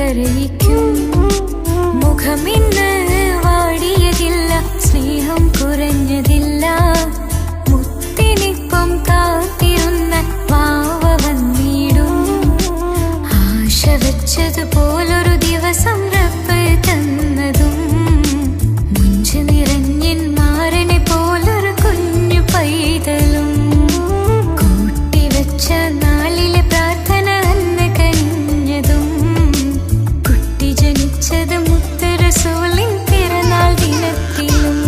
കരയിക്കും. മുഖമിന്ന് വാടിയതില്ല, സ്നേഹം കുറഞ്ഞതില്ല. മുത്തിനിപ്പം കാത്തിരുന്ന വാവ വന്നിടും. ആശ വെച്ചതുപോലൊരു ദിവസം റബ്ബ് തന്നതും, മുഞ്ച് നിറഞ്ഞിൻ മാറിനെ പോലൊരു കുഞ്ഞു പൈതലും. കൂട്ടിവെച്ച നാളിലെ പ്രാർത്ഥന അന്ന് കനിഞ്ഞതും, കുട്ടി ജനിച്ചത് മുത്ത് റസൂലിൻ പിറന്നാൾ ദിനത്തിലും.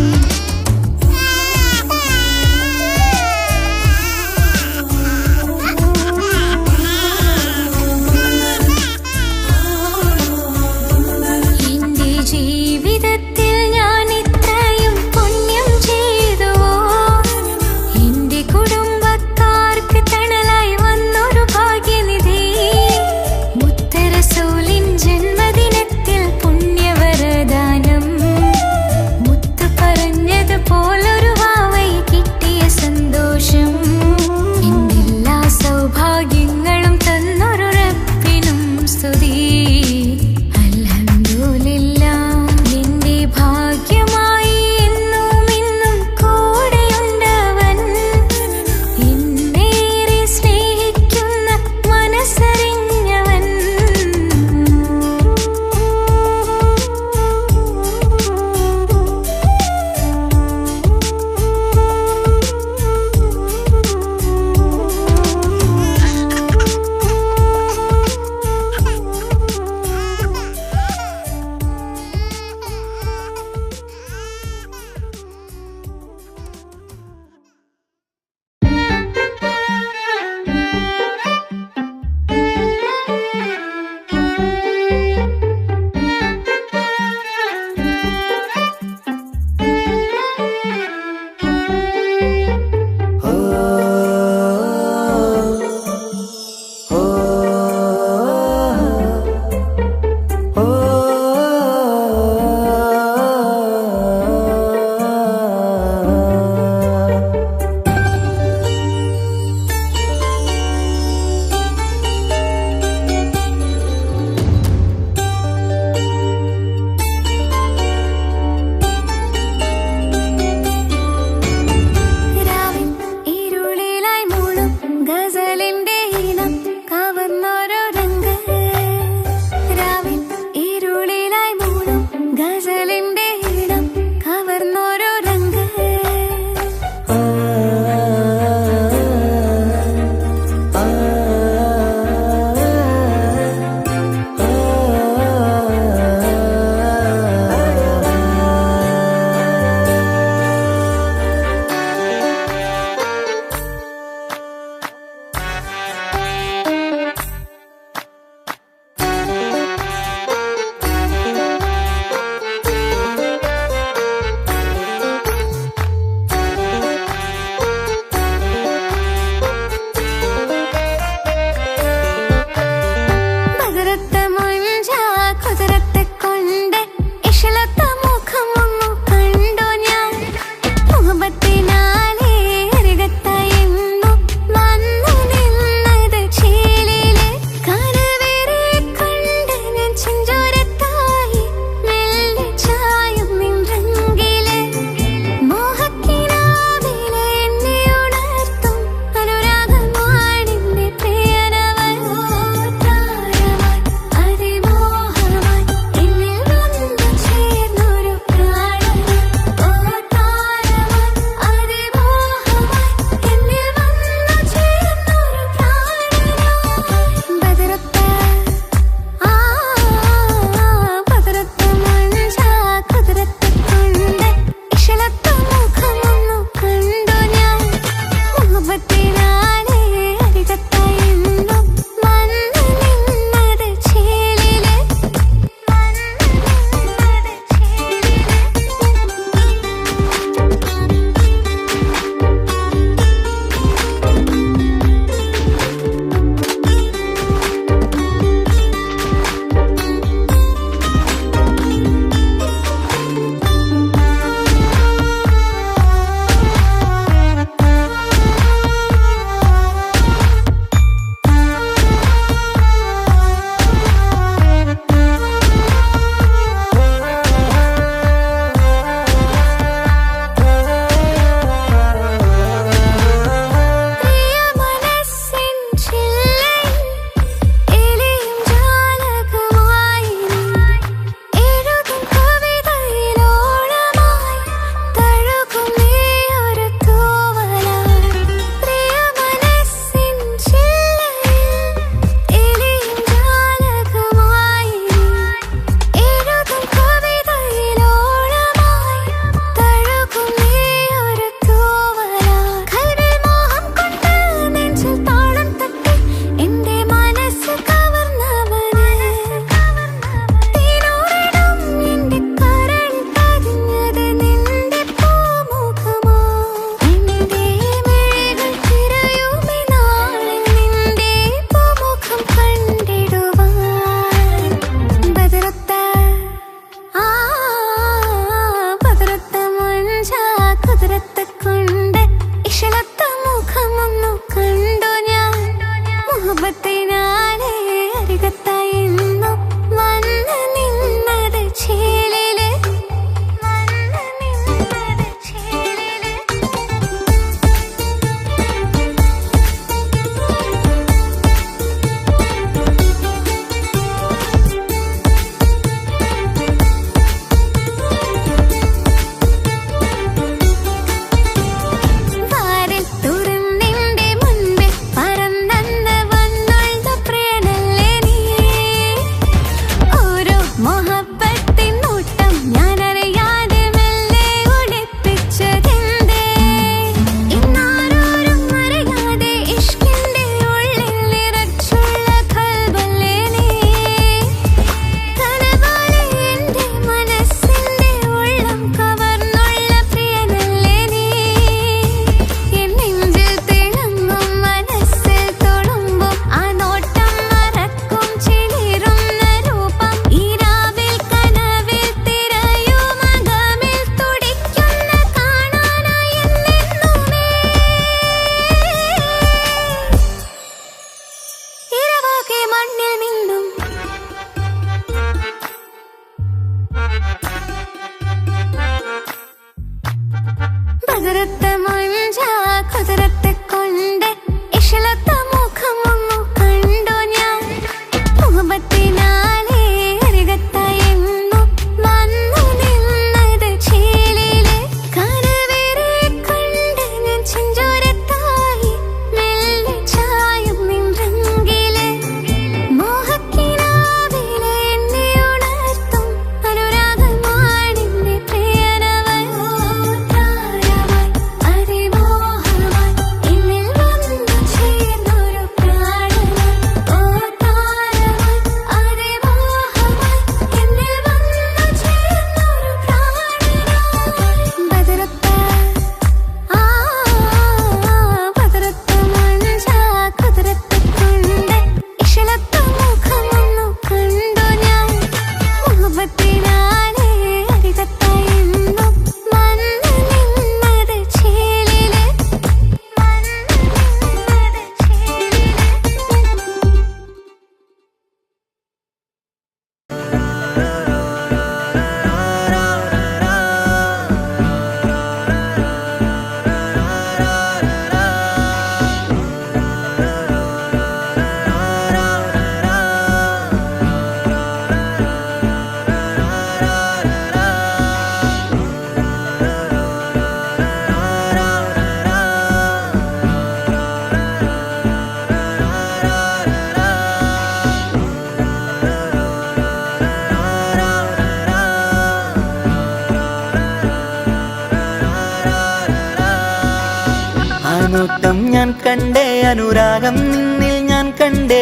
നോട്ടം ഞാൻ കണ്ടേ, അനുരാഗം നിന്നിൽ ഞാൻ കണ്ടേ,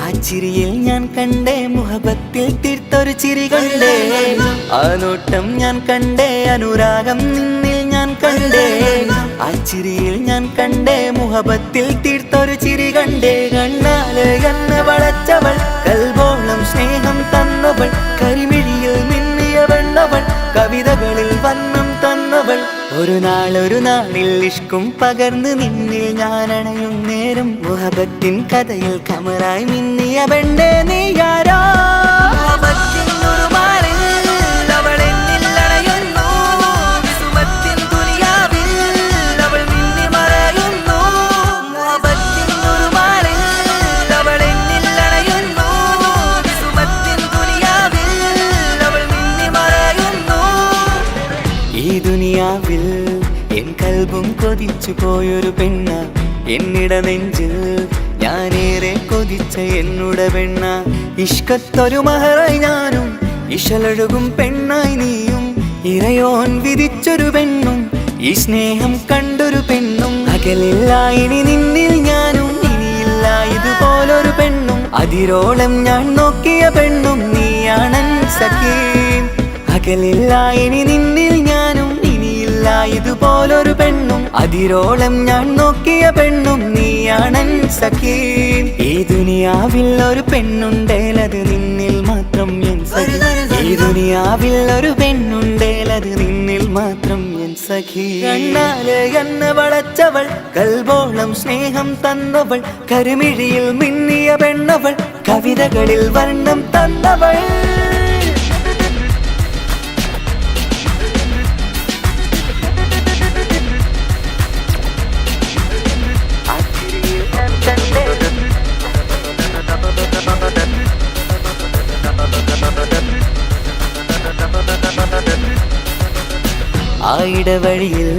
ആ ചിരിയിൽ ഞാൻ കണ്ടേ, മുഹബത്തിൽ തീർത്തൊരു ചിരി കണ്ടേ. ആ നോട്ടം ഞാൻ കണ്ടേ, അനുരാഗം നിന്നിൽ ഞാൻ കണ്ടേ, ആ ചിരിയിൽ ഞാൻ കണ്ടേ, മുഹബത്തിൽ തീർത്തൊരു ചിരി കണ്ടേ. കണ്ണാല് എന്നെ വളച്ചവൾ, കൽബോളം സ്നേഹം തന്നവൾ, കരിമിഴിയിൽ മിന്നിയ വെണ്ണവൾ, കവിതകളിൽ വർണ്ണം തന്നവൾ. ഒരു നാളിൽ ഇഷ്കും പകർന്ന് നിന്നിൽ ഞാൻ അണയും നേരം, മുഹബത്തിൻ കഥയിൽ കമറായി മിന്നിയ പെണ്ണേ നീയാരോ. ഈ ദുനിയാവിൽ എൻ കൽബും കൊതിച്ചു പോയൊരു പെണ്ണ, എന്നിട നെഞ്ചിൽ ഞാനേറെ കൊതിച്ച എന്നുടെ പെണ്ണ. ഇഷ്കത്തൊരു മഹറായി ഞാനും, ഇശലൊഴുകും പെണ്ണായി നീയും, ഇറയോൻ വിധിച്ചൊരു പെണ്ണും, ഈ സ്നേഹം കണ്ടൊരു പെണ്ണും. അകലില്ല ഇനി നിന്നിൽ ഞാനും, ഇനിയില്ല ഇതുപോലൊരു പെണ്ണും. അതിരോളം ഞാൻ നോക്കിയ പെണ്ണും നീയാണൻ സഖീ. അകലില്ല ഇനി നിന്നിൽ ഞാനും, ഇനിയില്ല ഇതുപോലൊരു പെണ്ണും. അതിരോളം ഞാൻ നോക്കിയ പെണ്ണും നീയാണൻ സഖീ. ഈ ദുനിയാവിൽ ഒരു പെണ്ണുണ്ടേലത് നിന്നിൽ മാത്രം എൻ സഖി. ഈ ദുനിയാവിൽ ഒരു പെണ്ണുണ്ടേലത് നിന്നിൽ മാത്രം എൻ സഖി. കണ്ണാല് എന്നെ വളച്ചവൾ, കൽബോളം സ്നേഹം തന്നവൾ, കരുമിഴിയിൽ മിന്നിയ പെണ്ണവൾ, കവിതകളിൽ വർണ്ണം തന്നവൾ. ആ ഇടവഴിയിൽ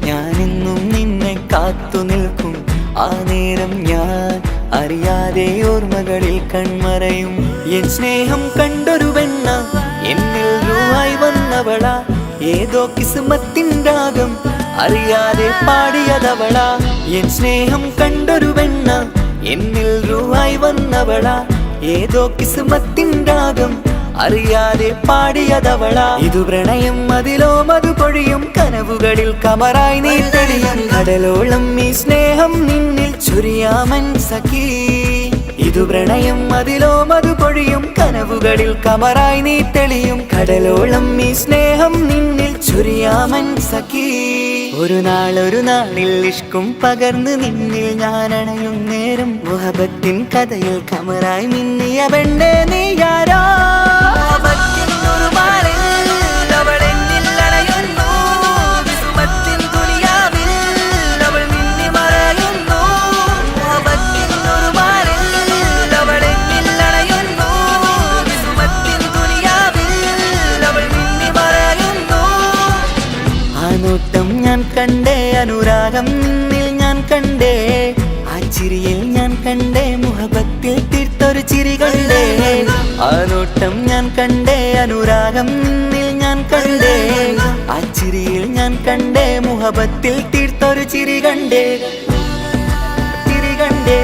ഞാനെന്നും നിന്നെ കാത്തു നിൽക്കും, ആ നേരം ഞാൻ അറിയാതെ ഓർമ്മകളിൽ കൺമറയും. എൻ സ്നേഹം കണ്ടൊരു പെണ്ണ, എന്നിൽ റൂഹായി വന്നവളാ, ഏതോ കിസ്മത്തിൻ രാഗം അറിയാതെ പാടിയതവളാ. എൻ സ്നേഹം കണ്ടൊരു പെണ്ണ, എന്നിൽ റൂഹായി വന്നവളാ, ഏതോ കിസ്മത്തിൻ രാഗം അറിയാതെ പാടിയതവളാ. ഇതു പ്രണയം അതിലോ മധു പൊഴിയും, കനവുകളിൽ കമറായി നീ തെളിയും. കടലോളം ഈ സ്നേഹം നിന്നിൽ ചൊരിയാമൻ സഖീ. ഇതു പ്രണയം അതിലോ മധു പൊഴിയും, കനവുകളിൽ കമറായി നീ തെളിയും. കടലോളം ഈ സ്നേഹം നിന്നിൽ ചൊരിയാമൻ സഖീ. ഒരു നാളിൽ ഇഷ്കും പകർന്ന് നിന്നിൽ ഞാൻ അണയും നേരം, മുഹബത്തിൻ കഥയിൽ കമറായി മിന്നിയ പെണ്ണേ നീയാരോ. നോട്ടം ഞാൻ കണ്ടേ, അനുരാഗം നിന്നിൽ ഞാൻ കണ്ടേ, ആ ചിരിയിൽ ഞാൻ കണ്ടേ, മുഹബത്തിൽ തീർത്തൊരു ചിരി കണ്ടേ. ആ നോട്ടം ഞാൻ കണ്ടേ, അനുരാഗം നിന്നിൽ ഞാൻ കണ്ടേ, ആ ചിരിയിൽ ഞാൻ കണ്ടേ, മുഹബത്തിൽ തീർത്തൊരു ചിരി കണ്ടേ. ചിരി കണ്ടേ.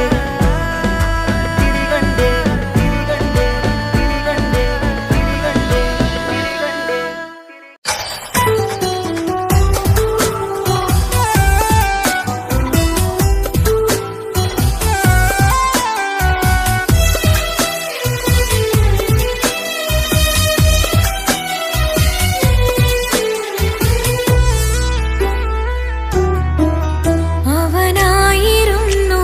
അവനായിരുന്നു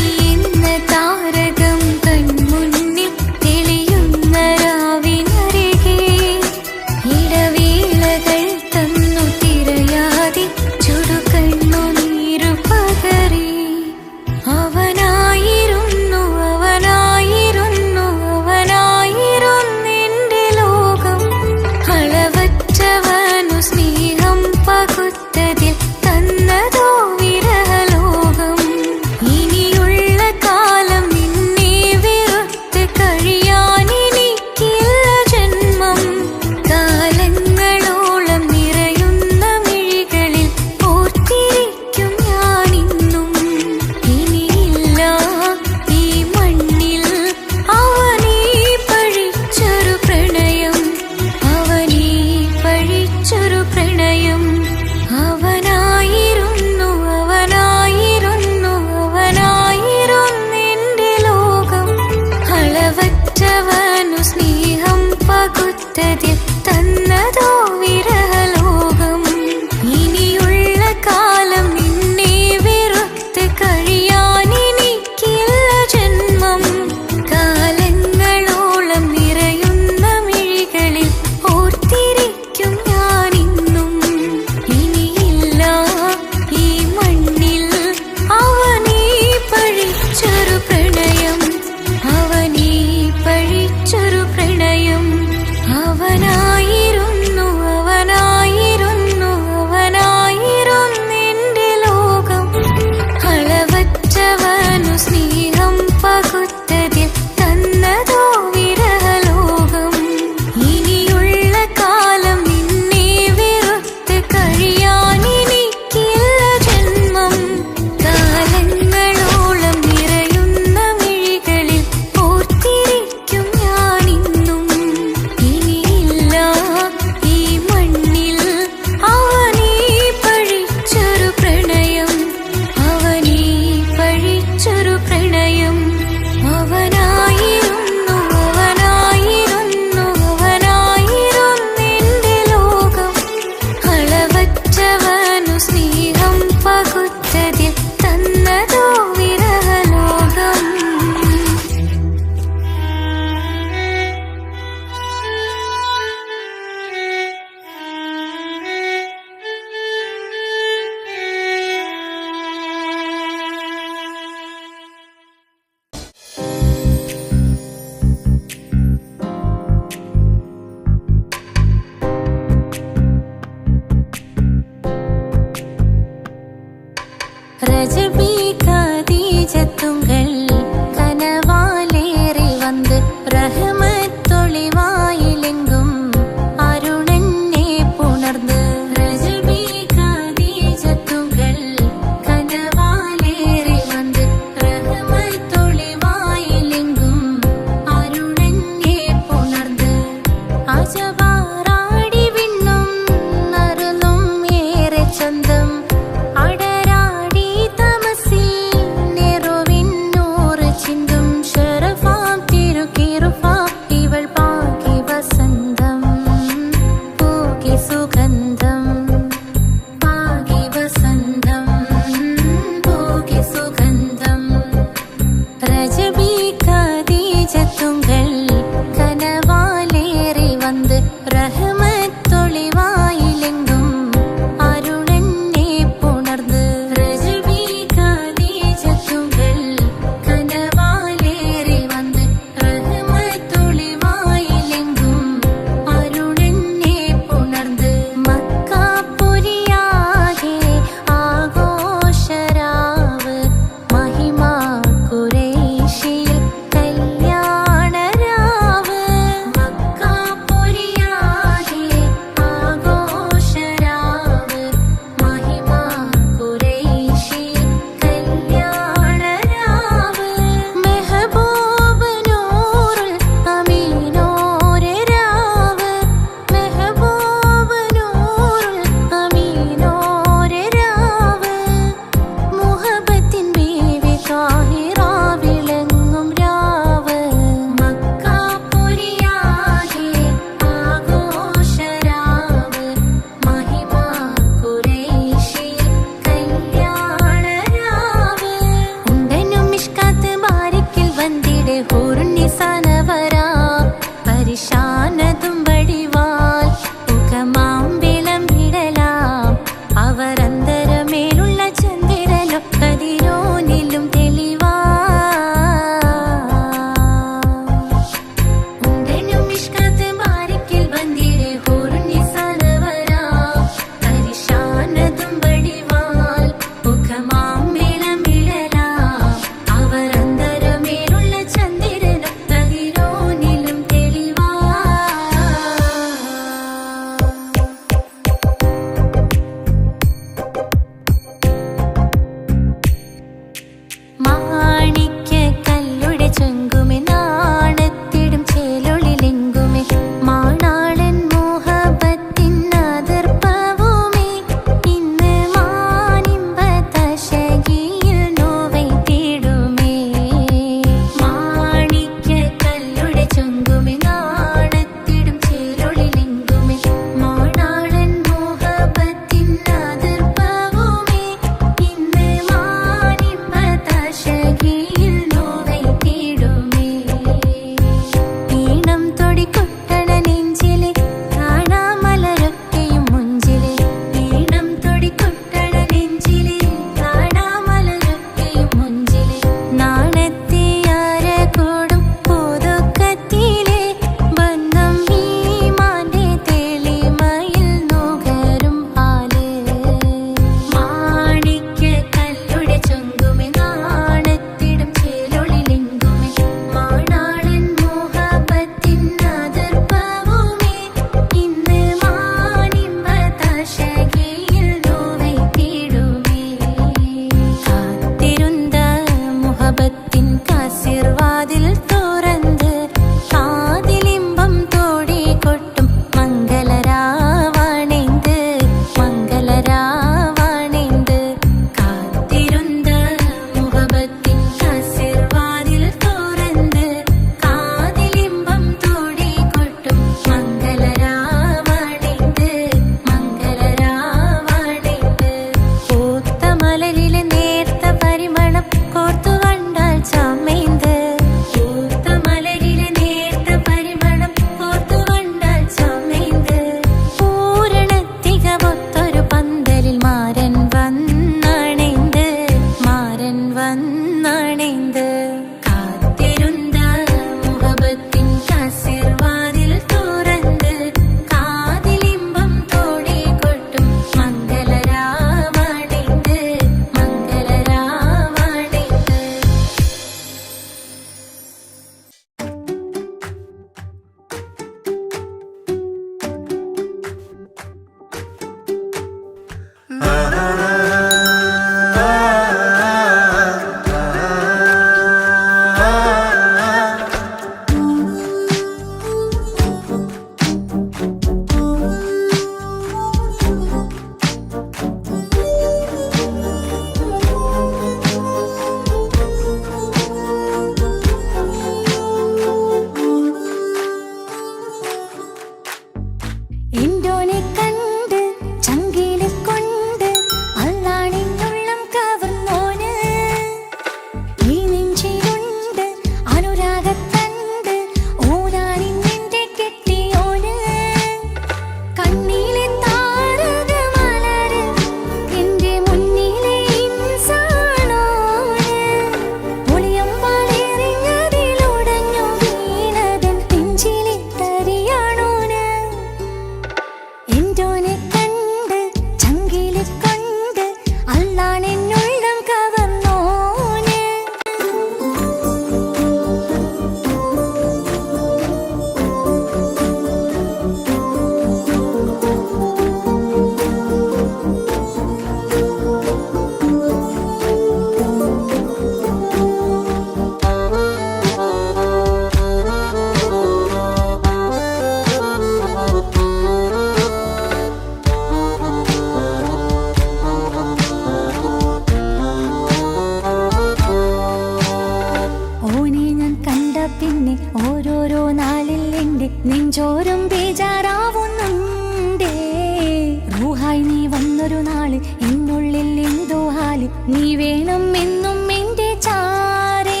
ഒരു നാള് എന്നുള്ളിൽ എന്തോ ഹാല് നീ വേണം എന്നും എന്റെ ചാരേ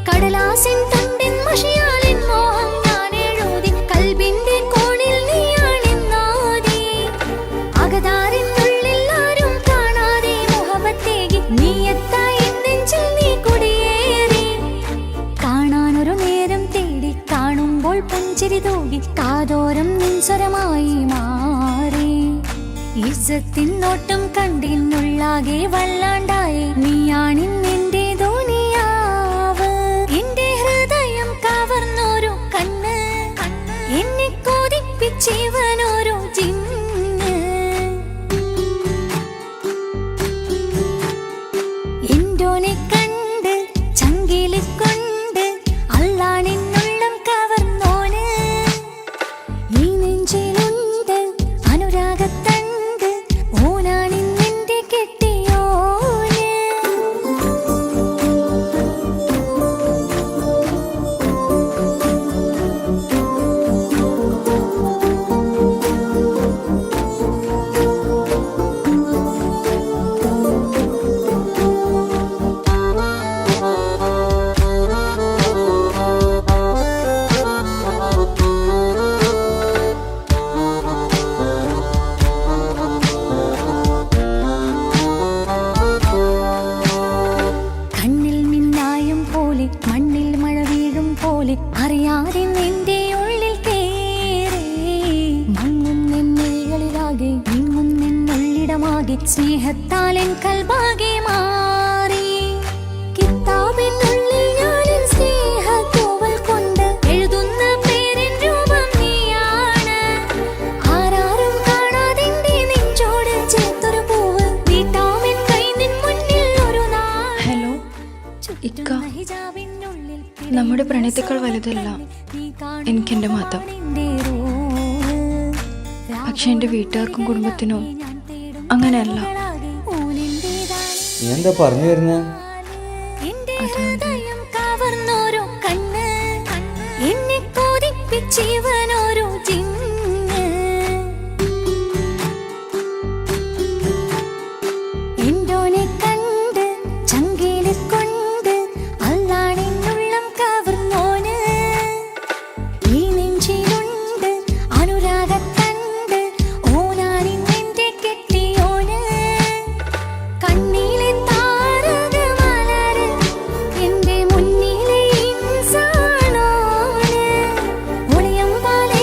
കടലാസിൻ തണ്ടിൻ മഷിയാലിൻ മോഹം ഞാൻ എഴുതി കൽബിന്റെ കോണിൽ നീയാണെന്നാതി അകതാരിനുള്ളിൽ ആരും കാണാതെ മുഹബത്തേകി നീ എത്തായി നെഞ്ചിൽ നീ കുടിയേറി കാണാനൊരു നേരം തേടി കാണുമ്പോൾ പുഞ്ചിരി തൂകി കാതോരം നിൻസ്വരമായി മാറി ഇസ്സത്തിൻ നോട്ടം കണ്ടിന്നുള്ളാകെ വല്ലാണ്ടായി നീയാണിന്നെന്റെ ദുനിയാവ് എന്റെ ഹൃദയം കവർന്നോരു കണ്ണ് എന്നെ കൊതിപ്പിച്ചിവനോരു ജിന്ന് എന്തോനെ കണ്ട് ചങ്കില് കൊണ്ട് അള്ളാണെന്നുള്ളം കവർന്നോന് ഈ നെഞ്ചിലുണ്ട് അനുരാഗത്തണ്ട് ഓനാണിന്നെന്റെ കെട്ടിയോന് കണ്ണിൽ മിന്നായം പോലെ മണ്ണിൽ മഴ വീഴും പോലെ അറിയാതെ നിന്റെ ഉള്ളിൽ കേറി മങ്ങുന്നെന്നുള്ളിലാകെ നീങ്ങുന്നെന്നുള്ളിടമാകെ സ്നേഹത്താൽ എൻ കൽബാകെ മാറി കിതാബിനുള്ളിൽ ഞാനെൻ സ്നേഹത്തൂവൽ കൊണ്ട് എഴുതുന്ന പേരിൻ രൂപം നീയാണ് ആരാരും കാണാതെന്റെ നെഞ്ചോട് ചേർത്തൊരു പൂവ് വീട്ടാമെൻ കൈ നിൻ മുന്നിൽ ഒരു നാൾ ഹലോ ഇക്ക, നമ്മുടെ പ്രണയത്തേക്കാൾ വലുതല്ല എനിക്കെൻ്റെ മതം. പക്ഷെ എൻ്റെ വീട്ടുകാർക്കും കുടുംബത്തിനും അങ്ങനെയല്ല. നീ എന്താ പറഞ്ഞു വരുന്നേ? ഹൃദയം കവർന്നോരോ കണ്ണ് എന്നെ കൊതിപ്പിച്ചിവനോരോ ജിന്ന് എന്തോനെ കണ്ട് ചങ്കില് കൊണ്ട് അള്ളാണെന്നുള്ളം കവർന്നോന് ഈ നെഞ്ചിലുണ്ട് അനുരാഗത്തണ്ട് ഓനാണിന്നെന്റെ കെട്ടിയോന് കണ്ണിലെ താരകമലര് എന്റെ മുന്നിലെ ഇൻസാണോന് ഒളിയം പോലെ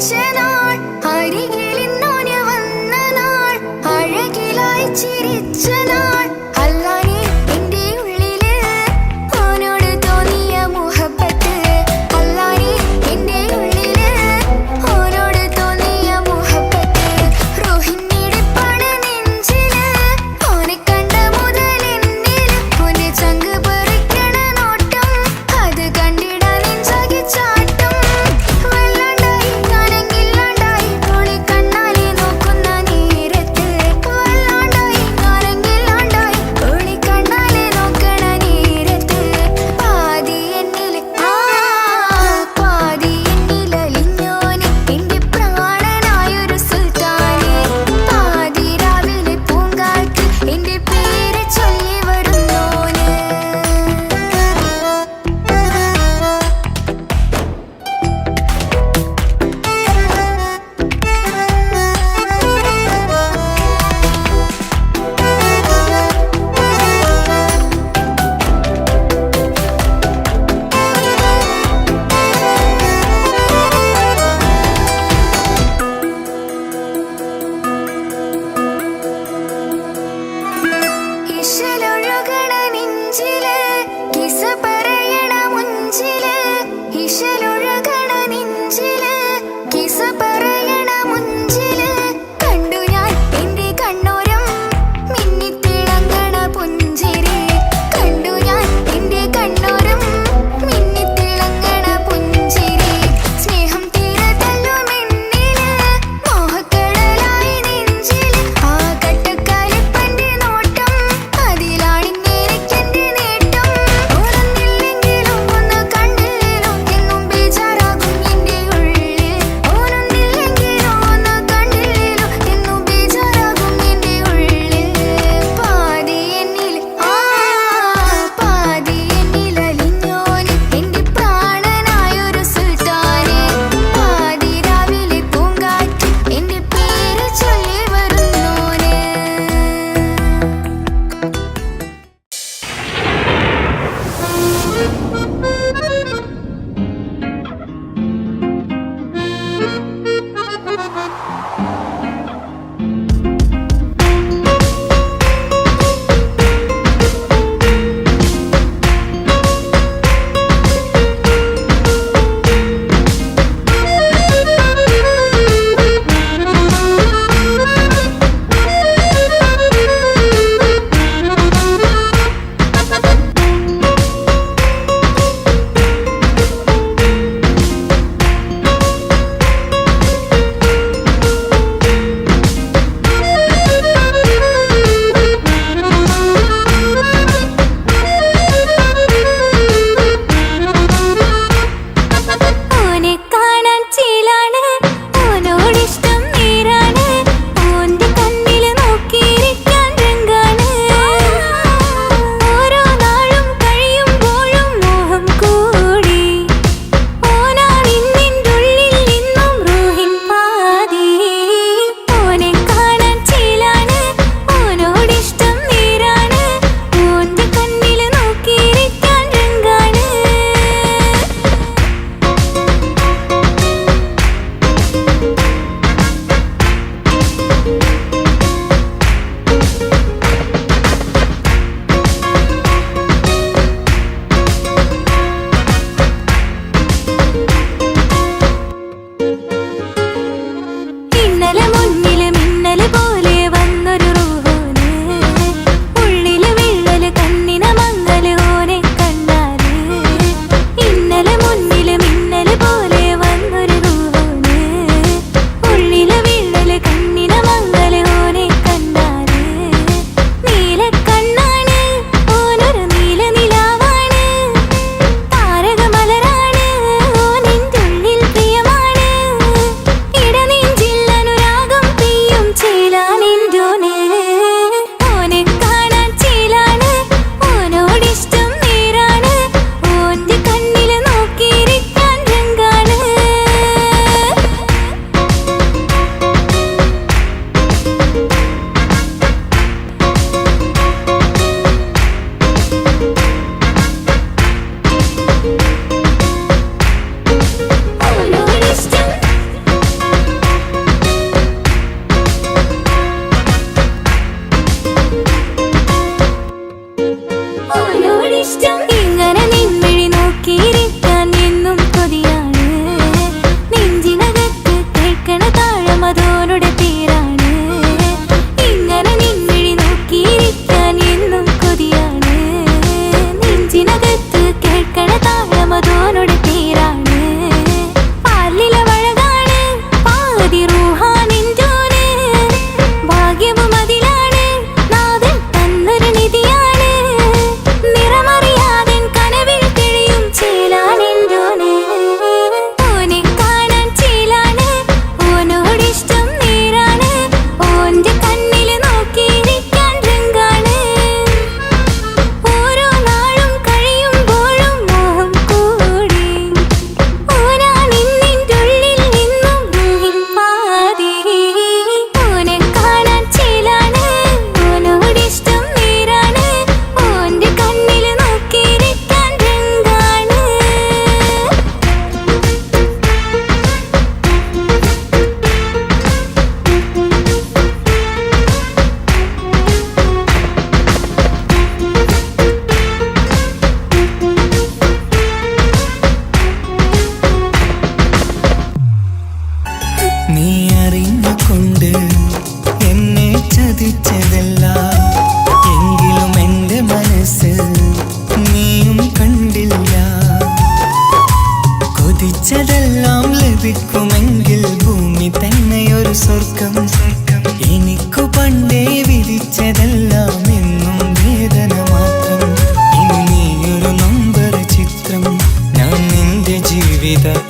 ജനിച്ച നാൾ അരികിലിന്നോന് വന്ന നാൾ അഴകിലായി ചിരിച്ച നാൾ അല്ലാനെ എന്റെ ഉള്ളില് ഓനോട് തോന്നിയ മുഹബത്ത് അല്ലാനെ എന്റെ ഉള്ളില് ഓനോട് തോന്നിയ മുഹബത്ത് റോഹിണിടിപ്പാണ് നെഞ്ചില് ഓനെ കണ്ട മുതൽ എന്നില് ഓനെ ചങ്ക് പറിക്കണ നോട്ടം അത് കണ്ടിടാൻ നെഞ്ചാകെ ചാട്ടം വല്ലാണ്ടായി ഞാനെങ്കില്ലാണ്ടായി ഓളെ കണ്ണാലെ നോക്കുന്ന നേരത്ത് വല്ലാണ്ടായി ഞാനെങ്കില്ലാണ്ടായി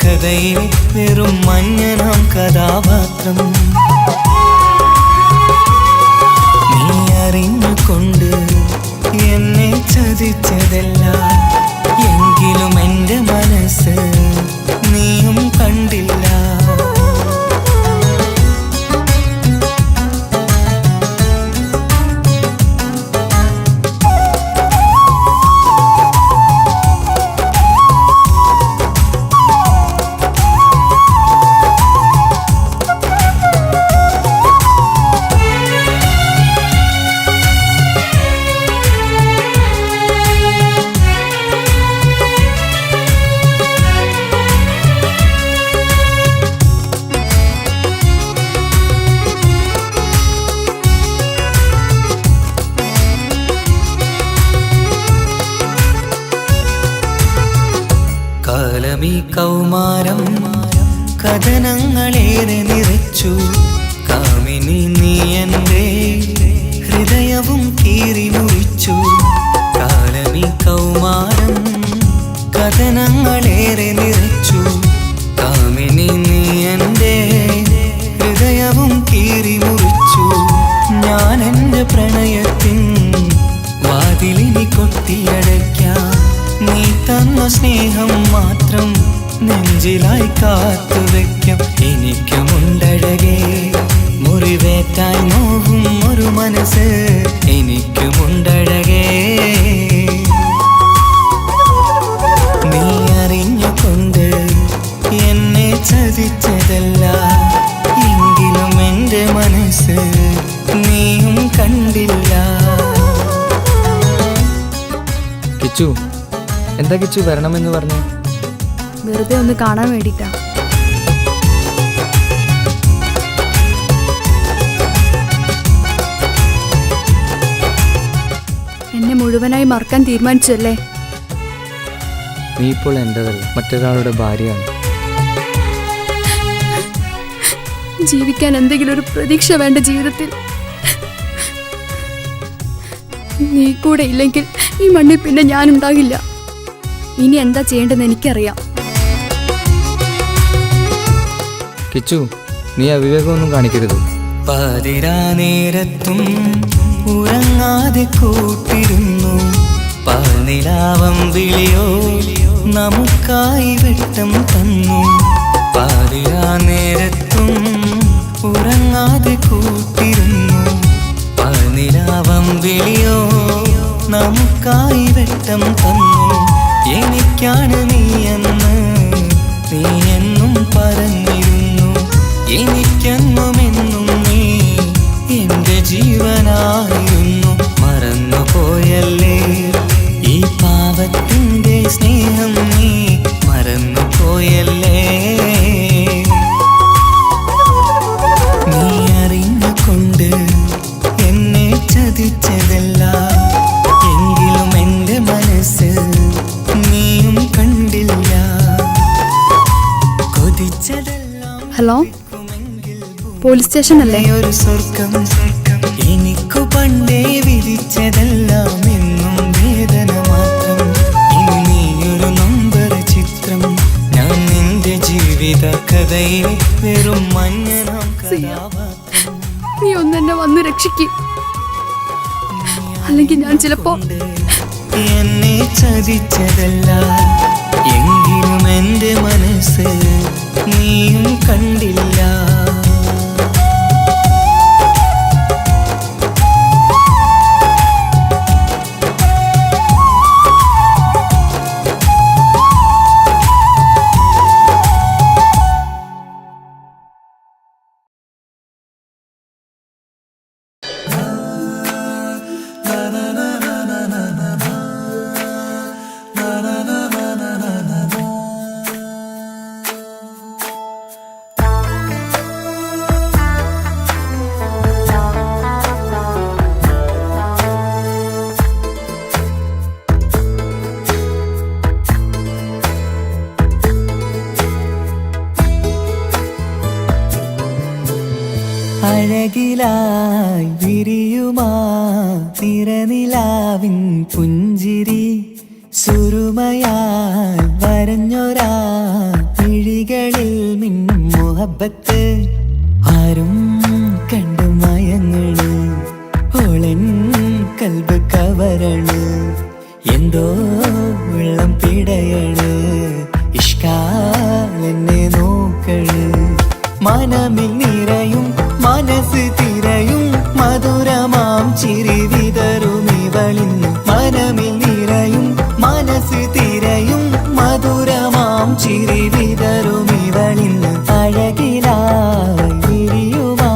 കഥയിലെ വെറും മഞ്ഞനാം കഥാപാത്രം. നീ അറിഞ്ഞുകൊണ്ട് എന്നെ ചതിച്ചതല്ല, എങ്കിലും എൻ്റെ മനസ്സ് നീയും കണ്ടില്ല. കാലമീ കൗമാരം കഥനങ്ങളേറെ നിറച്ചു. കാമിനി നീ എൻ്റെ ഹൃദയവും കീറി മുറിച്ചു. കാലമീ കൗമാരം കഥനങ്ങളേറെ നിറച്ചു. കാമിനി നീ എൻ്റെ ഹൃദയവും കീറി മുറിച്ചു. ഞാൻ എൻ്റെ പ്രണയത്തിൻ വാതിലിനി കൊട്ടിയടയ്ക്കാം. നീ തന്ന സ്നേഹം മാത്രം നെഞ്ചിലായി കാത്തുവെക്കാം. എനിക്കുമുണ്ടഴകേ മുറിവേറ്റായി നോവും ഒരു മനസ്സ്, എനിക്കുമുണ്ടഴകേ. നീ അറിഞ്ഞുകൊണ്ട് എന്നെ ചതിച്ചതല്ല, എങ്കിലും എൻ്റെ മനസ്സ് നീയും കണ്ടില്ല. കിച്ചു, എന്താ കിച്ചു വരണമെന്ന് പറഞ്ഞു? വെറുതെ ഒന്ന് കാണാൻ വേണ്ടിട്ടാ. എന്നെ മുഴുവനായി മറക്കാൻ തീരുമാനിച്ചല്ലേ? നീ ഇപ്പോൾ എൻ്റെതല്ല, മറ്റൊരാളുടെ ഭാര്യയാണ്. ജീവിക്കാൻ എന്തെങ്കിലും ഒരു പ്രതീക്ഷ വേണ്ട ജീവിതത്തിൽ. നീ കൂടെ ഇല്ലെങ്കിൽ ഈ മണ്ണിൽ പിന്നെ ഞാനുണ്ടാകില്ല. ഇനി എന്താ ചെയ്യേണ്ടതെന്ന് എനിക്കറിയാം. കിച്ചു, നീ അവിവേകമൊന്നും കാണിക്കരുത്. പാതിരാ നേരത്തും ഉറങ്ങാതെ കൂട്ടിരുന്നു. പാൽനിലാവം വിളിയോ നമുക്കായി വെട്ടം തന്നു. പാതിരാ നേരത്തും ഉറങ്ങാതെ കൂട്ടിരുന്നു. പാൽനിലാവം വിളിയോ നമുക്കായി വെട്ടം തന്നു. എനിക്കാണ് നീയെന്ന് നീ എന്നും പറഞ്ഞിരുന്നു. എനിക്കെന്നുമെന്നും നീ എൻ്റെ ജീവനായിരുന്നു. മറന്നുപോയല്ലേ ഈ പാവത്തിൻ്റെ സ്നേഹം, നീ മറന്നുപോയല്ലേ. നീ അറിഞ്ഞുകൊണ്ട് എന്നെ ചതിച്ചതല്ല, എങ്കിലും എൻ്റെ മനസ്സ് നീയും കണ്ടില്ല. കൊതിച്ചതെല്ലാം ഹലോ, പോലീസ് സ്റ്റേഷൻ അല്ലേ? ഒരു സ്വർഗം എനിക്കു പണ്ടേ വിധിച്ചതെല്ലാം എന്നും വേദന മാത്രം. ഇനി നീയൊരു നമ്പർ ചിത്രം, ഞാൻ നിന്റെ ജീവിത കഥയിൽ വെറും മഞ്ഞനാം കഥാപാത്രം. നീ ഒന്നെന്നെ വന്ന് രക്ഷിക്കും, അല്ലെങ്കിൽ ഞാൻ ചിലപ്പോ. എന്നെ ചതിച്ചതല്ല, എങ്കിലും എൻ്റെ മനസ്സ് നീയും കണ്ടില്ല. അഴകിലായി വിരിയുമാ തിരനിലാവിൻ പുഞ്ചിരി സുരുമയാൽ വരഞ്ഞൊരാ വിഴികളിൽ മുഹബത്ത് ആരും കണ്ടു മയങ്ങള് ഓളൻ കൽബ് കവരണ് എന്തോ വെള്ളം പിടയണ് ഇഷ്കാലെന്നെ നോക്കള് മനമിൽ നിറയും മനസ്സ് തിരയും മധുരമാം ചിരി വിതറും ഇവളിന്ന് മനമിൽ നിറയും മനസ്സ് തിരയും മധുരമാം ചിരി വിതറും ഇവളിന്ന് അഴകിലായി വിരിയുമാ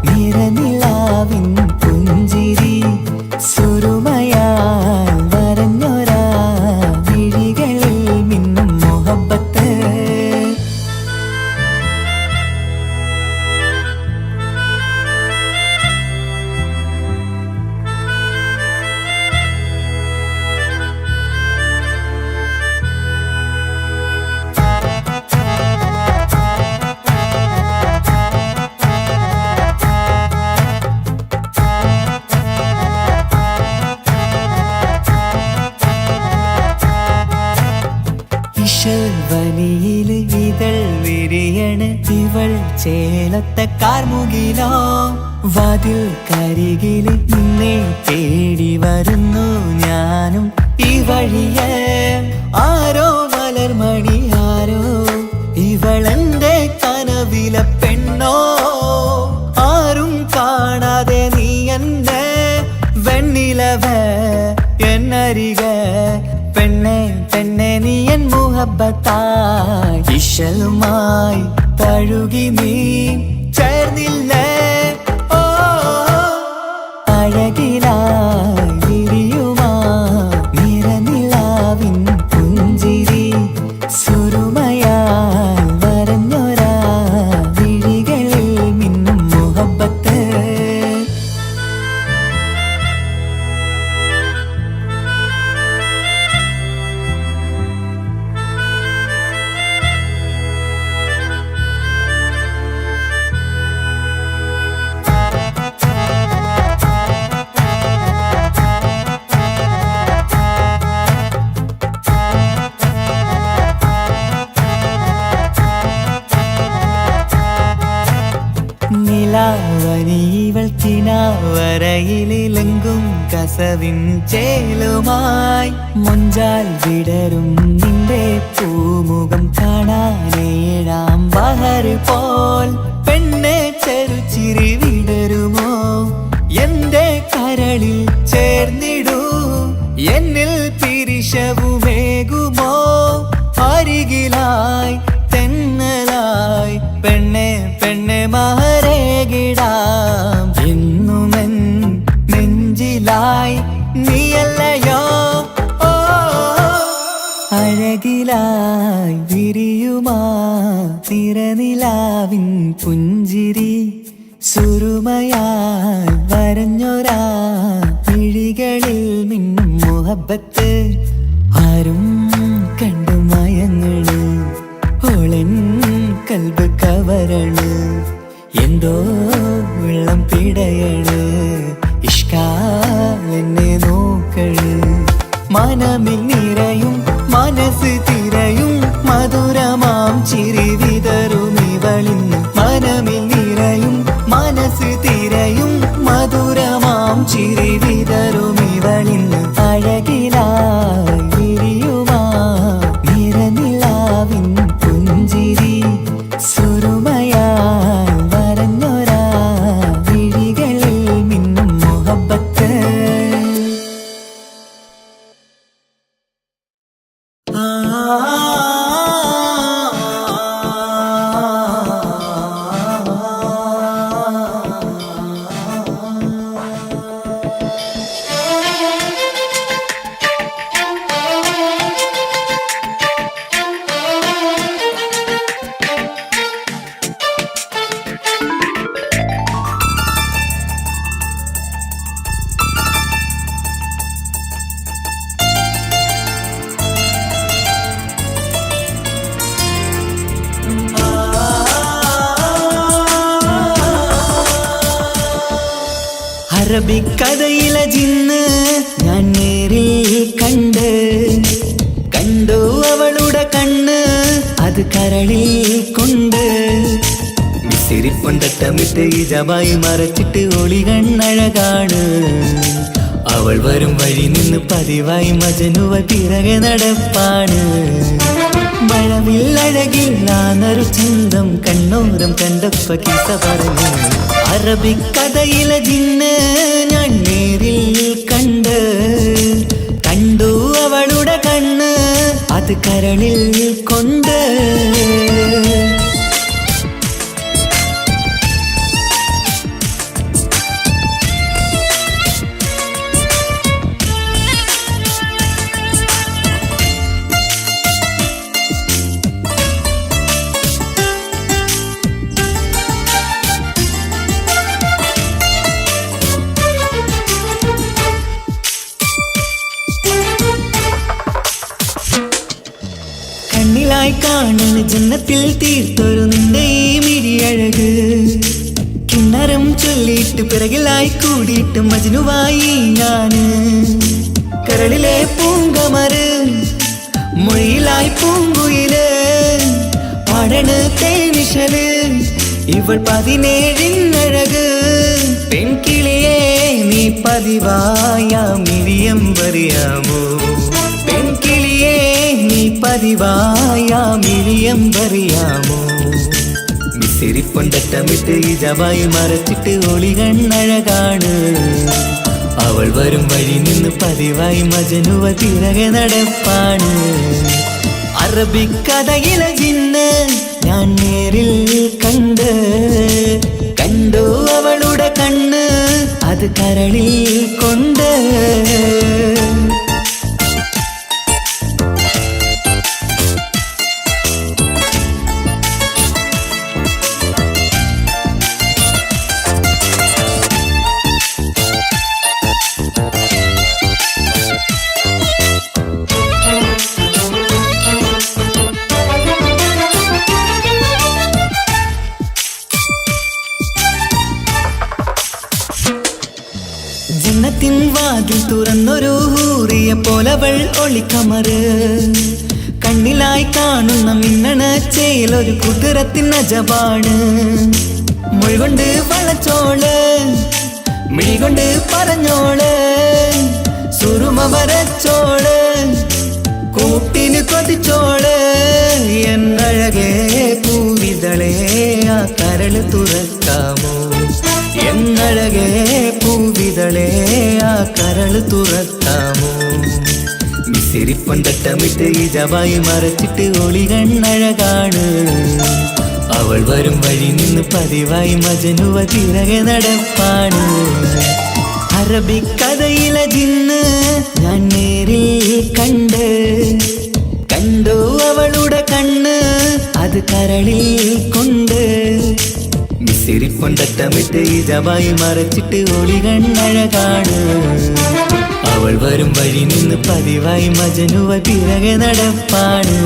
നിറനിലാവിൻ പുഞ്ചിരി സുറുമയാൽ വരഞ്ഞൊരാ വിഴികളിൽ മിന്നും മുഹബത്ത് വനിയില് ഇതൾ വിരിയണ് ഇവൾ ചേലത്തെ കാർമുകിലോ വാതിൽ കരികില് നിന്നെ തേടി വരുന്നു ഞാനും ഈ വഴിയെ ആരോ മലർമണി ആരോ ഇവളെന്റെ കനവിലെ പെണ്ണോ ആരും കാണാതെ നീ എന്നെ വെണ്ണിലവ എന്നരിക പെണ്ണെ പെണ്ണെ നീ എൻ മുഹബത്തായി ഇശലുമായി തഴുകി നീ ചേർന്നില്ലേ ഓ അഴകിലായി വിരിയുമാ നിറനിലാവിൻ പുഞ്ചിരി സുറുമയാൽ വരഞ്ഞൊരാ വിഴികളിൽ മിന്നും മുഹബത്ത് നിലാവനിവൾ കിനാവരയിലെങ്കും കസവിൻ ചേലുമായി മുഞ്ചാൽ വിടരും നിന്റെ പൂമുഖം കാണാനേഴാം ബഹർ പോൽ പെണ്ണെ ചെറുചിരി വിടരുമോ എന്റെ കരളിൽ ചേർന്നിടൂ എന്നിൽ പിരിശവുമേകുമോ അരികിലായി തെന്നലായി പെണ്ണെ പെണ്ണെ മഹരേകിടാം എന്നുമെൻ നെഞ്ചിലായി നീയല്ലയോ ഓ അഴകിലായി വിരിയുമാ തിരനിലാവിൻ പുഞ്ചിരി സുറുമയാൽ വരഞ്ഞൊരാ വിഴികളിൽ മിന്നും മുഹബത്ത് ആരും കണ്ടു മയങ്ങള് ഓളൻ കൽബ് കവരണ് എന്തോ വെള്ളം പിടയണ് ഇഷ്കാലെന്നെ നോക്കള് മനമിൽ നിറയും മനസ്സ് തിരയും മധുരമാം ചിരി വിതറും ഇവളിന്ന് മനമിൽ നിറയും മനസ്സ് തിരയും മധുരമാം ചിരി വിതറും ഇവളിന്ന് അഴകിലായി വിരിയുമാ നിറനിലാവിൻ പുഞ്ചിരി സുറുമയാൽ വരഞ്ഞൊരാ വിഴികളിൽ മിന്നും മുഹബത്ത് അറബിക്കഥയിലെ ജിന്ന് ഞാൻ നേരിൽ കണ്ടു അവളുടെ കണ്ണ് അത് കരളിൽ കൊണ്ട് മിസിരിപ്പൊണ്ടട്ടമിട്ട് ഇജബായി മറച്ചിട്ട് ഒളി കണ്ണഴകാണ്. അവൾ വരും വഴി നിന്ന് പതിവായി മജനുവ പിറകെ നടപ്പാണ്. മഴവില്ലഴകില്ലാന്നൊരു ചന്തം കണ്ണോരം കണ്ടപ്പ കിസ പറഞ്ഞു. അറബിക്കഥയിലെ ജിന്ന് ഞാൻ നേരിൽ കണ്ടു അവളുടെ കണ്ണ് അത് കരളിൽ കൊണ്ട്. കണ്ണിലായി കാണുന്ന ജന്നത്തിൽ തീർത്തൊരു നിന്റെ ഈ മിഴിയഴക്. കിണ്ണരം ചൊല്ലിയിട്ട് പിറകിലായി കൂടിയിട്ട് മജ്നുവായി ഞാന്. കരളിലെ പൂങ്കമറ് മൊഴിയിലായി പൂങ്കുയില് പാടണ് തേനിശല് ഇവൾ 17 പെൺകിളിയെ നീ പതിവായാമിരിയം പറയാമോ? പെൺകിളിയെ നീ പതിവായാമിരിയം പറയാമോ? മിസിരിപ്പൊണ്ടട്ടമിട്ട് ഇജബായി മറച്ചിട്ട് ഒളി കണ്ണഴകാണ്. അവൾ വരും വഴി നിന്ന് പതിവായി മജനുവ പിറകെ നടപ്പാണ്. അറബിക്കഥയിലെ ജിന്ന് ഞാൻ നേരിൽ കണ്ടു അവളുടെ കണ്ണ് അത് കരളിൽ കൊണ്ട്. ജന്നത്തിൻ വാതിൽ തുറന്നൊരു ഹൂറിയ പോലവൾ ഒളിക്കമറ്. കണ്ണിലായി കാണുന്ന മിന്നണ ചേലൊരു കുതിരത്തിൻ അജബാണ്. മൊഴികൊണ്ട് വളച്ചോള് മിഴികൊണ്ട് പറഞ്ഞോള് സുറുമ വരച്ചോള് കൂട്ടിന് കൊതിച്ചോള്. എന്നഴകേ പൂവിതളേ ആ കരള് തുറക്കാമോ? എന്നഴകേ പൂവിതളേ ആ കരള് തുറക്കാമോ? മിസിരിപ്പൊണ്ടട്ടമിട്ട് ഇജബായി മറച്ചിട്ട് ഒളി കണ്ണഴകാണ്. അവൾ വരും വഴി നിന്ന് പതിവായി മജനുവ പിറകെ നടപ്പാണ്. അറബിക്കഥയിലെ ജിന്ന് ഞാൻ നേരിൽ കണ്ടു അവളുടെ കണ്ണ് അത് കരളിൽ കൊണ്ട്. മിസിരിപ്പൊണ്ടട്ടമിട്ട് ഇജബായി മറച്ചിട്ട് ഒളി കണ്ണഴകാണ്. അവൾ വരും വഴി നിന്ന് പതിവായി മജനുവ പിറകെ നടപ്പാണ്.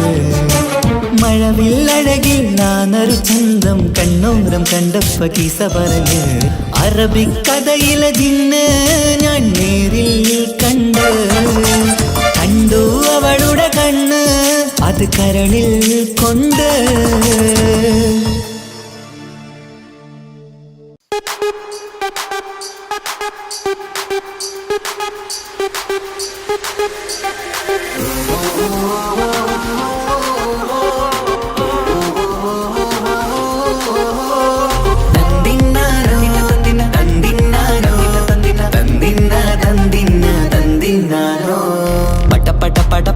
മഴവില്ലഴകില്ലാന്നൊരു ചന്തം കണ്ണോരം കണ്ടപ്പ കിസ പറഞ്ഞ്. അറബിക്കഥയിലെ ജിന്ന് ഞാൻ നേരിൽ കണ്ടു അവളുടെ കണ്ണ് അത് കരളിൽ കൊണ്ട്.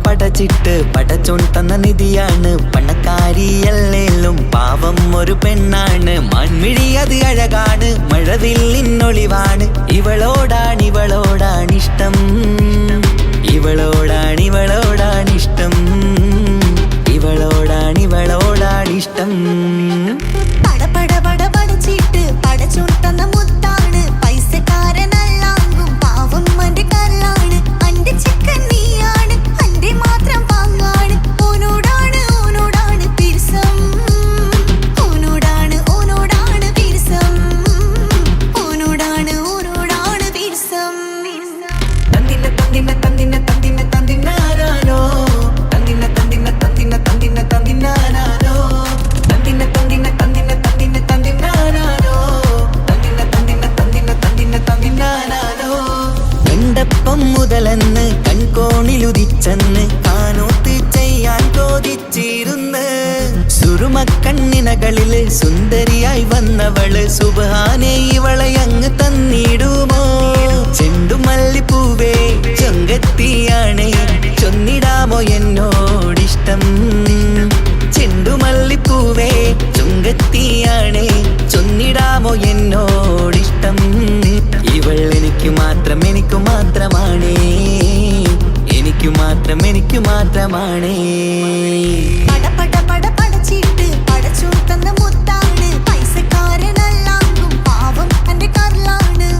പടച്ചിട്ട് പടച്ചോൻ തന്ന നിധിയാണ്. പണക്കാരിയല്ലേലും പാവം ഒരു പെണ്ണാണ്. മൺമിഴി അത് അഴകാണ്. മഴവില്ലിന്നൊളിവാണ്. ഇവളോടാണിഷ്ടം. ഇവളോടാണിഷ്ടം. ഇവളോടാണിഷ്ടം. പടച്ചിട്ട് പടച്ചോൻ തന്ന മുത്താണ്. പൈസക്കാരനല്ലാങ്കും പാവം അന്റെ കല്ലാണ്. അന്റെ ചിക്കൻ നീയാണ്. അന്റെ മാത്രം പാങ്ങാണ്. ഓനോടാണ് പിരിസം. ഓനോടാണ് പിരിസം. ഓനോടാണ് പിരിസം. മുതലെന്ന് കൺകോണിലുദിച്ചെന്ന് കാനോത്ത് ചെയ്യാൻ കോതിച്ചിരുന്ന് സുറുമക്കണ്ണിനകളില് സുന്ദരിയായി വന്നവള് സുബ്ഹാനേ ഇവളെ അങ്ങ് തന്നിടുമോ ചെണ്ടുമല്ലിപ്പൂവേ ചൊങ്കത്തിയാണ് ചൊന്നിടാമോ എന്നോടിഷ്ടം ചെണ്ടുമല്ലിപ്പൂവേ ചുങ്കത്തിയാണ് ചൊന്നിടാമോ എന്നോടിഷ്ടം ഇവൾ എനിക്ക് മാത്രം എനിക്ക് മാത്രമാണേ എനിക്ക് മാത്രം എനിക്ക് മാത്രമാണേ പട പട പട പടച്ചിട്ട് പടച്ചു തന്ന മുത്താണ് പൈസക്കാരനല്ലാങ്കും പാവം എന്റെ കർലാണ്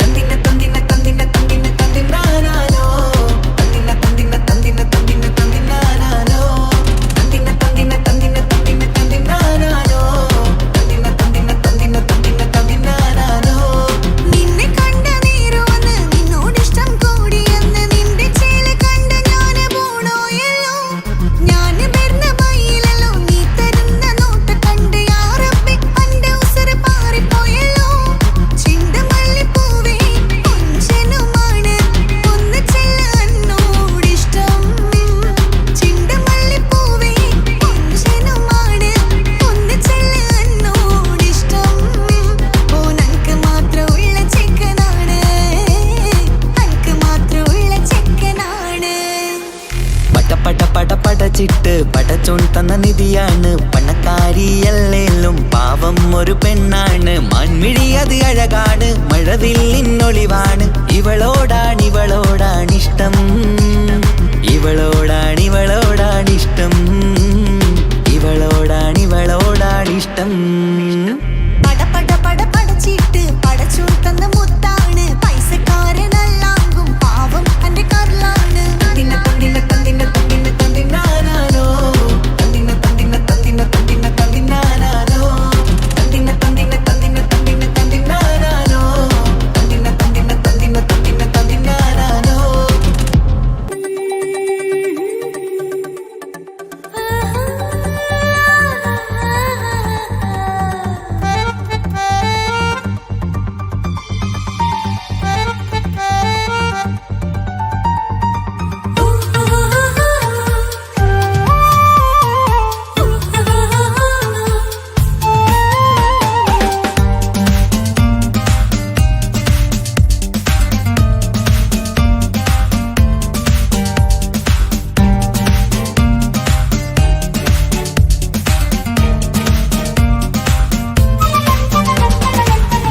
തന്തിന തന്തിന തന്തിന തന്തിന തന്തിനാനാനോ തന്തിന തന്തിന തന്തിന തന്തിന തന്തിനാനാനോ തന്തിന തന്തിന തന്തിന തന്തിന തന്തിനാനാനോ തന്തിന തന്തിന തന്തിന തന്തിന തന്തിനാനാനോ നിന്നെ കണ്ട നേരമെന്ന് നിന്നോടിഷ്ടം കൂടിയെന്ന് നിന്റെ ചേല് കണ്ട് ഞാന് പോണോയല്ലോ ഞാന് വരുന്ന മയിലല്ലോ നീ തരുന്ന നോട്ട് കണ്ട് യാ റബ്ബി എന്റെ ഉസറ് പാറിപ്പോയല്ലോ ചെണ്ടുമല്ലിപ്പൂവേ കൊഞ്ചനുമാണ് ഒന്ന് ചെല്ല് എന്നോടിഷ്ടം ചെണ്ടുമല്ലിപ്പൂവേ കൊഞ്ചനുമാണ് ഒന്ന് ചെല്ല് എന്നോടിഷ്ടം ഓനക്ക് മാത്രമുള്ള ചെക്കനാണ് അനക്ക് മാത്രമുള്ള ചെക്കനാണ് പട പട പട പടച്ചിട്ട് പടച്ചോൻ തന്ന നിധിയാണ് പണക്കാരിയല്ലേലും പാവം ഒരു പെണ്ണാണ് മാൻമിഴി അത് അഴകാണ് മഴവില്ലിന്നൊളിവാണ് ഇവളോടാണിഷ്ടം ഇവളോടാണിഷ്ടം ഇവളോടാണിഷ്ടം പട പട പട പടച്ചിട്ട് പടച്ചു തന്ന മുത്താണ് പൈസക്കാരനല്ലാങ്കും പാവം എന്റെ കർലാണ് തന്തിന തന്തിന തന്തിന തന്തിന തന്തിനാനാനോ തന്തിന തന്തിന തന്തിന തന്തിന തന്തിനാനാനോ തന്തിന തന്തിന തന്തിന തന്തിന തന്തിനാനാനോ തന്തിന തന്തിന തന്തിന തന്തിന തന്തിനാനാനോ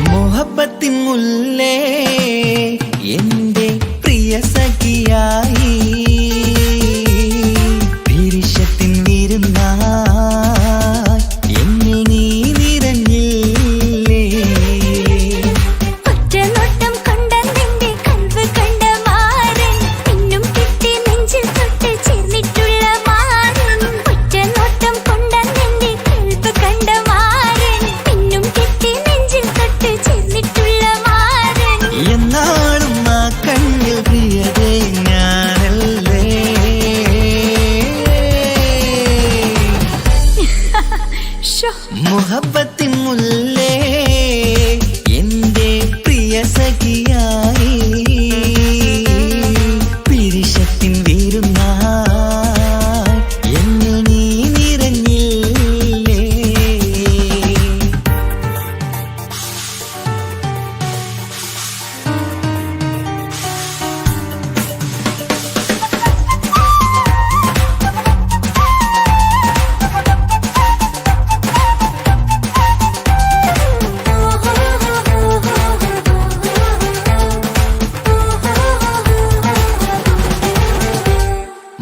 മുഹബത്തിൻ മുല്ലേ എന്റെ പ്രിയ സഖിയായി പിരിശത്തിൻ വിരുന്നായി എന്നിൽ നീ നിറഞ്ഞില്ലേ ഒറ്റനോട്ടം കൊണ്ട നിന്റെ കൽവ് കണ്ട മാരൻ പിന്നും കിട്ടി നെഞ്ചിൽ തൊട്ട് ചേർന്നിട്ടുള്ള മാരൻ ഒറ്റനോട്ടം കൊണ്ട നിന്റെ കൽവ് കണ്ട മാരൻ പിന്നും കിട്ടി നെഞ്ചിൽ തൊട്ട് ചേർന്നിട്ടുള്ള മാരൻ എന്നാളും ആ കണ്ണിൽ പ്രിയതേ ഞാനല്ലേ മുഹബത്തിൻ മുല്ലേ എന്റെ പ്രിയ സഖിയായി പിരിശത്തിൻ വിരുന്നായി എന്നിൽ നീ നിറഞ്ഞില്ലേ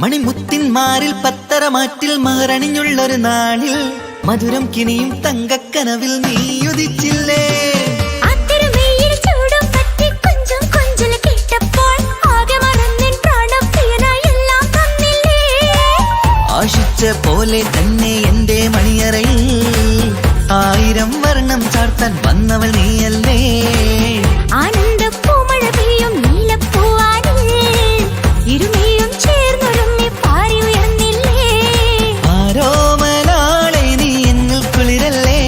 മണിമുത്തിന്മാരിൽ പത്തരമാറ്റിൽ മഹറണിഞ്ഞുള്ളൊരു നാളിൽ മധുരം കിനിയും തങ്കക്കനവിൽ നീയുദിച്ചില്ലേ അത്തരമേയിൽ ചൂടും പറ്റി കൊഞ്ചും കൊഞ്ചൽ കേട്ടപ്പോൾ ആകെ മറന്നിൻ പ്രാണപ്രിയനായി എല്ലാം തന്നില്ലേ ആശിച്ച പോലെ തന്നെ എന്റെ മണിയറയിൽ 1000 വർണ്ണം ചാർത്താൻ വന്നവൾ നീയല്ലേ ആനന്ദ പൂമഴ പെയ്യും നീലപ്പൂവാനിൽ ഇരുമേയും ചേർന്നൊരുമ്മി പാരി ഉയർന്നില്ലേ ആരോമലാളെ നീ എന്നിൽ കുളിരല്ലേ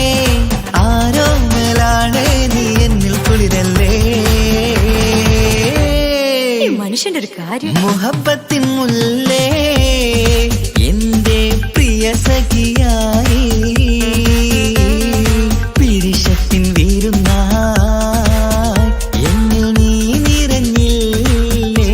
ആരോമലാളെ നീ എന്നിൽ കുളിരല്ലേ മനുഷ്യന്റെ ഒരു കാര്യം. മുഹബത്തിൻ മുല്ലേ എന്റെ പ്രിയ സഖിയായി പിരിശത്തിൻ വീരുന്നായി എന്നിൽ നീ നിറഞ്ഞില്ലേ.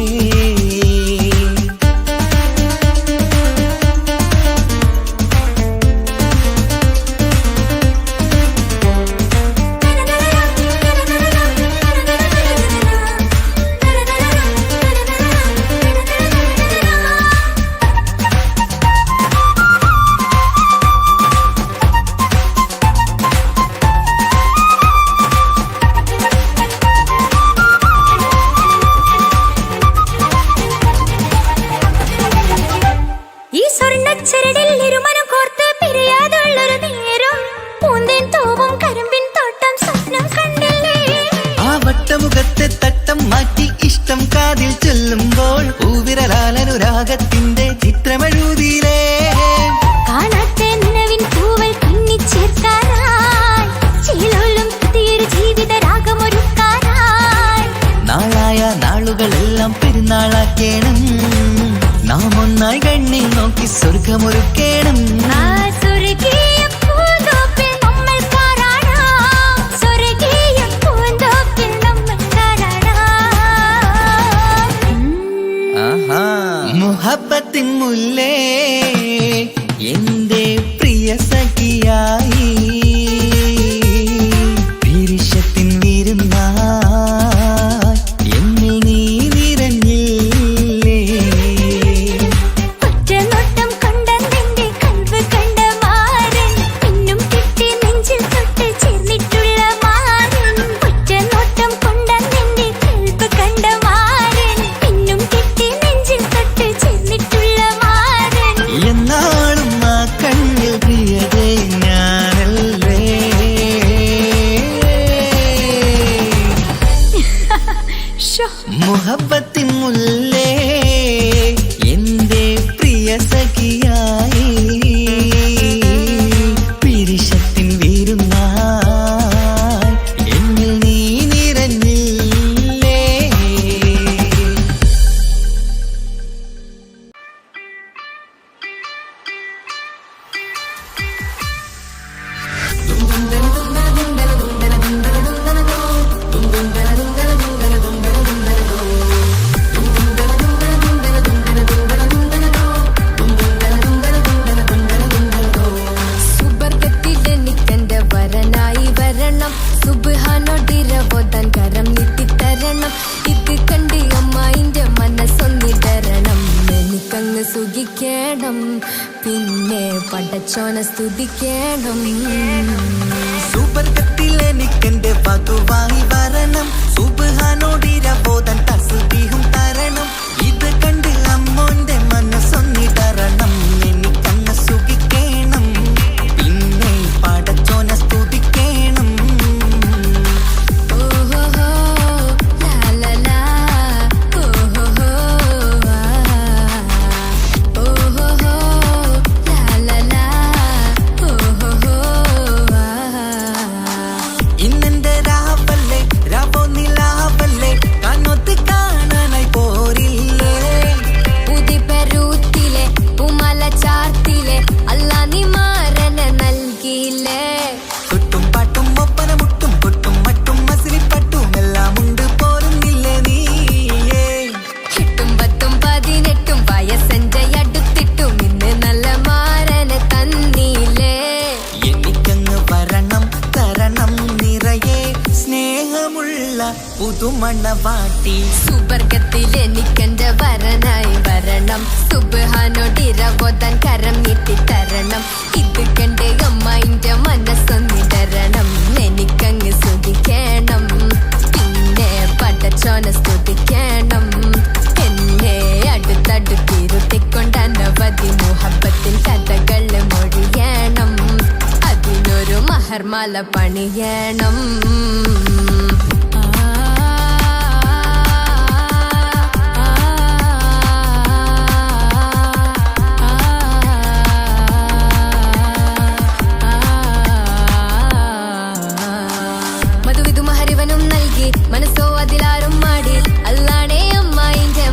ഈ സ്വർണ്ണച്ചരടിൽ ഇരുമനം കോർത്ത് പിരിയാതുള്ളൊരു നേരം പൂന്തേൻ തൂവും കരിമ്പിൻ തോട്ടം സ്വപ്നം കണ്ടില്ലേ. ആ വട്ടമുഖത്തെ തട്ടം മാറ്റി ഇഷ്ടം കാതിൽ ചൊല്ലുമ്പോൾ പൂവിരലാലനുരാഗത്തിന്റെ ചിത്രമെഴുതിയിലേ. കാണാത്ത നിലവിൻ പൂവൽ പിന്നിച്ചേർക്കാനായി ചീലോലും പുതിയൊരു ജീവിത രാഗമൊരുക്കാനായി നാളായ നാളുകളെല്ലാം പെരുന്നാളാക്കേണം. നാം ഒന്നായി കണ്ണിൽ നോക്കി സ്വർഗമൊരുക്കേണം. ആ സ്വർഗീയ പൂന്തോപ്പിൽ നമ്മൾ കാണാം. സ്വർഗീയ പൂന്തോപ്പിൽ നമ്മൾ കാണാം. ആഹാ. മുഹബത്തിൻ മുല്ലേ എന്റെ പ്രിയ സഖിയായി പിരിശത്തിൻ വിരുന്നായി എന്നിൽ നീ നിറഞ്ഞില്ലേ. ഒറ്റനോട്ടം കൊണ്ടെന്റെ കൽവ് കണ്ട മാരൻ പിന്നും കിട്ടി നെഞ്ചിൽ തൊട്ട് ചേർന്നിട്ടുള്ള മാരൻ. ഒറ്റനോട്ടം കൊണ്ടെന്റെ കൽവ് കണ്ട മാരൻ പിന്നും കിട്ടി നെഞ്ചിൽ തൊട്ട് ചേർന്നിട്ടുള്ള മാരൻ. എന്നാളും ആ കണ്ണിൽ പ്രിയതേ ഞാനല്ലേ. മുഹബത്തിൻ മുല്ലേ എന്റെ പ്രിയ സഖിയായി പിരിശത്തിൻ വീരുന്നായി എന്നിൽ നീ നിറഞ്ഞില്ലേ. സുബർഗത്തിലെനിക്കെന്റെ വരനായി വരണം. സുബ്ഹാനോടിരവോദാൻ കരം നീട്ടിത്തരണം. ഇത് കണ്ട് അമ്മായിന്റെ മനസ്സൊന്നിടരണം. എനിക്കങ്ങ് സുഖിക്കണം, പിന്നെ പടച്ചോനെ സ്തുതിക്കണം. സുബർഗത്തിൽ എനിക്കെന്റെ വധുവായി വരണം. സുബ്ഹാനോടിരവോദാൻ തസ്ബീഹും തരണം. ഇത് കണ്ട് അമ്മോന്റെ മനസ്സൊന്നിടരണം. എനിക്കങ്ങ് സുഖിക്കണം, പിന്നെ പടച്ചോനെ സ്തുതിക്കണം. ഓഹോഹോ, ലാലലാ, ഓഹോഹോ, ആ. ഓഹോഹോ, ലാലലാ, ഓഹോഹോ, ആ. ഇന്നെന്റെ രാവല്ലേ രാവോ നിലാവല്ലേ കണ്ണൊത്ത് കാണാനായി പോരില്ലേ. ഉദിപെരൂത്തിലെ ഉമല ചാർത്തിലെ അല്ലാ നീ മാരനെ നൽകിയില്ലേ. കുട്ടും പാട്ടും ഒപ്പന മുട്ടും കൊട്ടും മട്ടും മസിലിപ്പട്ടും എല്ലാം ഉണ്ട് പോരുന്നില്ലേ നീയേ. 8ഉം 10ഉം 18ഉം വയസ്സെന്റെ അടുത്തിട്ടും ഇന്ന് നല്ല മാരനെ തന്നീലേ. എനിക്കങ്ങ് വരണം തരണം നിറയെ സ്നേഹമുള്ള പുതുമണവാട്ടി. സുബർഗത്തിൽ എനിക്കെന്റെ വരനായി വരണം. സുബ്ഹാനോടിരവോദാൻ കരം നീട്ടിത്തരണം. ഇത് കണ്ട് അമ്മായിന്റെ മനസ്സൊന്നിടരണം. എനിക്കങ്ങ് സുഖിക്കണം, പിന്നെ പടച്ചോനെ സ്തുതിക്കണം. എന്നെ അടുത്തടുത്തിരുത്തിക്കൊണ്ട് അനവധി മുഹബത്തിൻ കഥകൾ മൊഴിയണം. അതിനൊരു മഹർമാല പണിയണം. മനസ്സോ അതിലാരും മാടി അല്ലാണേ അമ്മായിന്റെ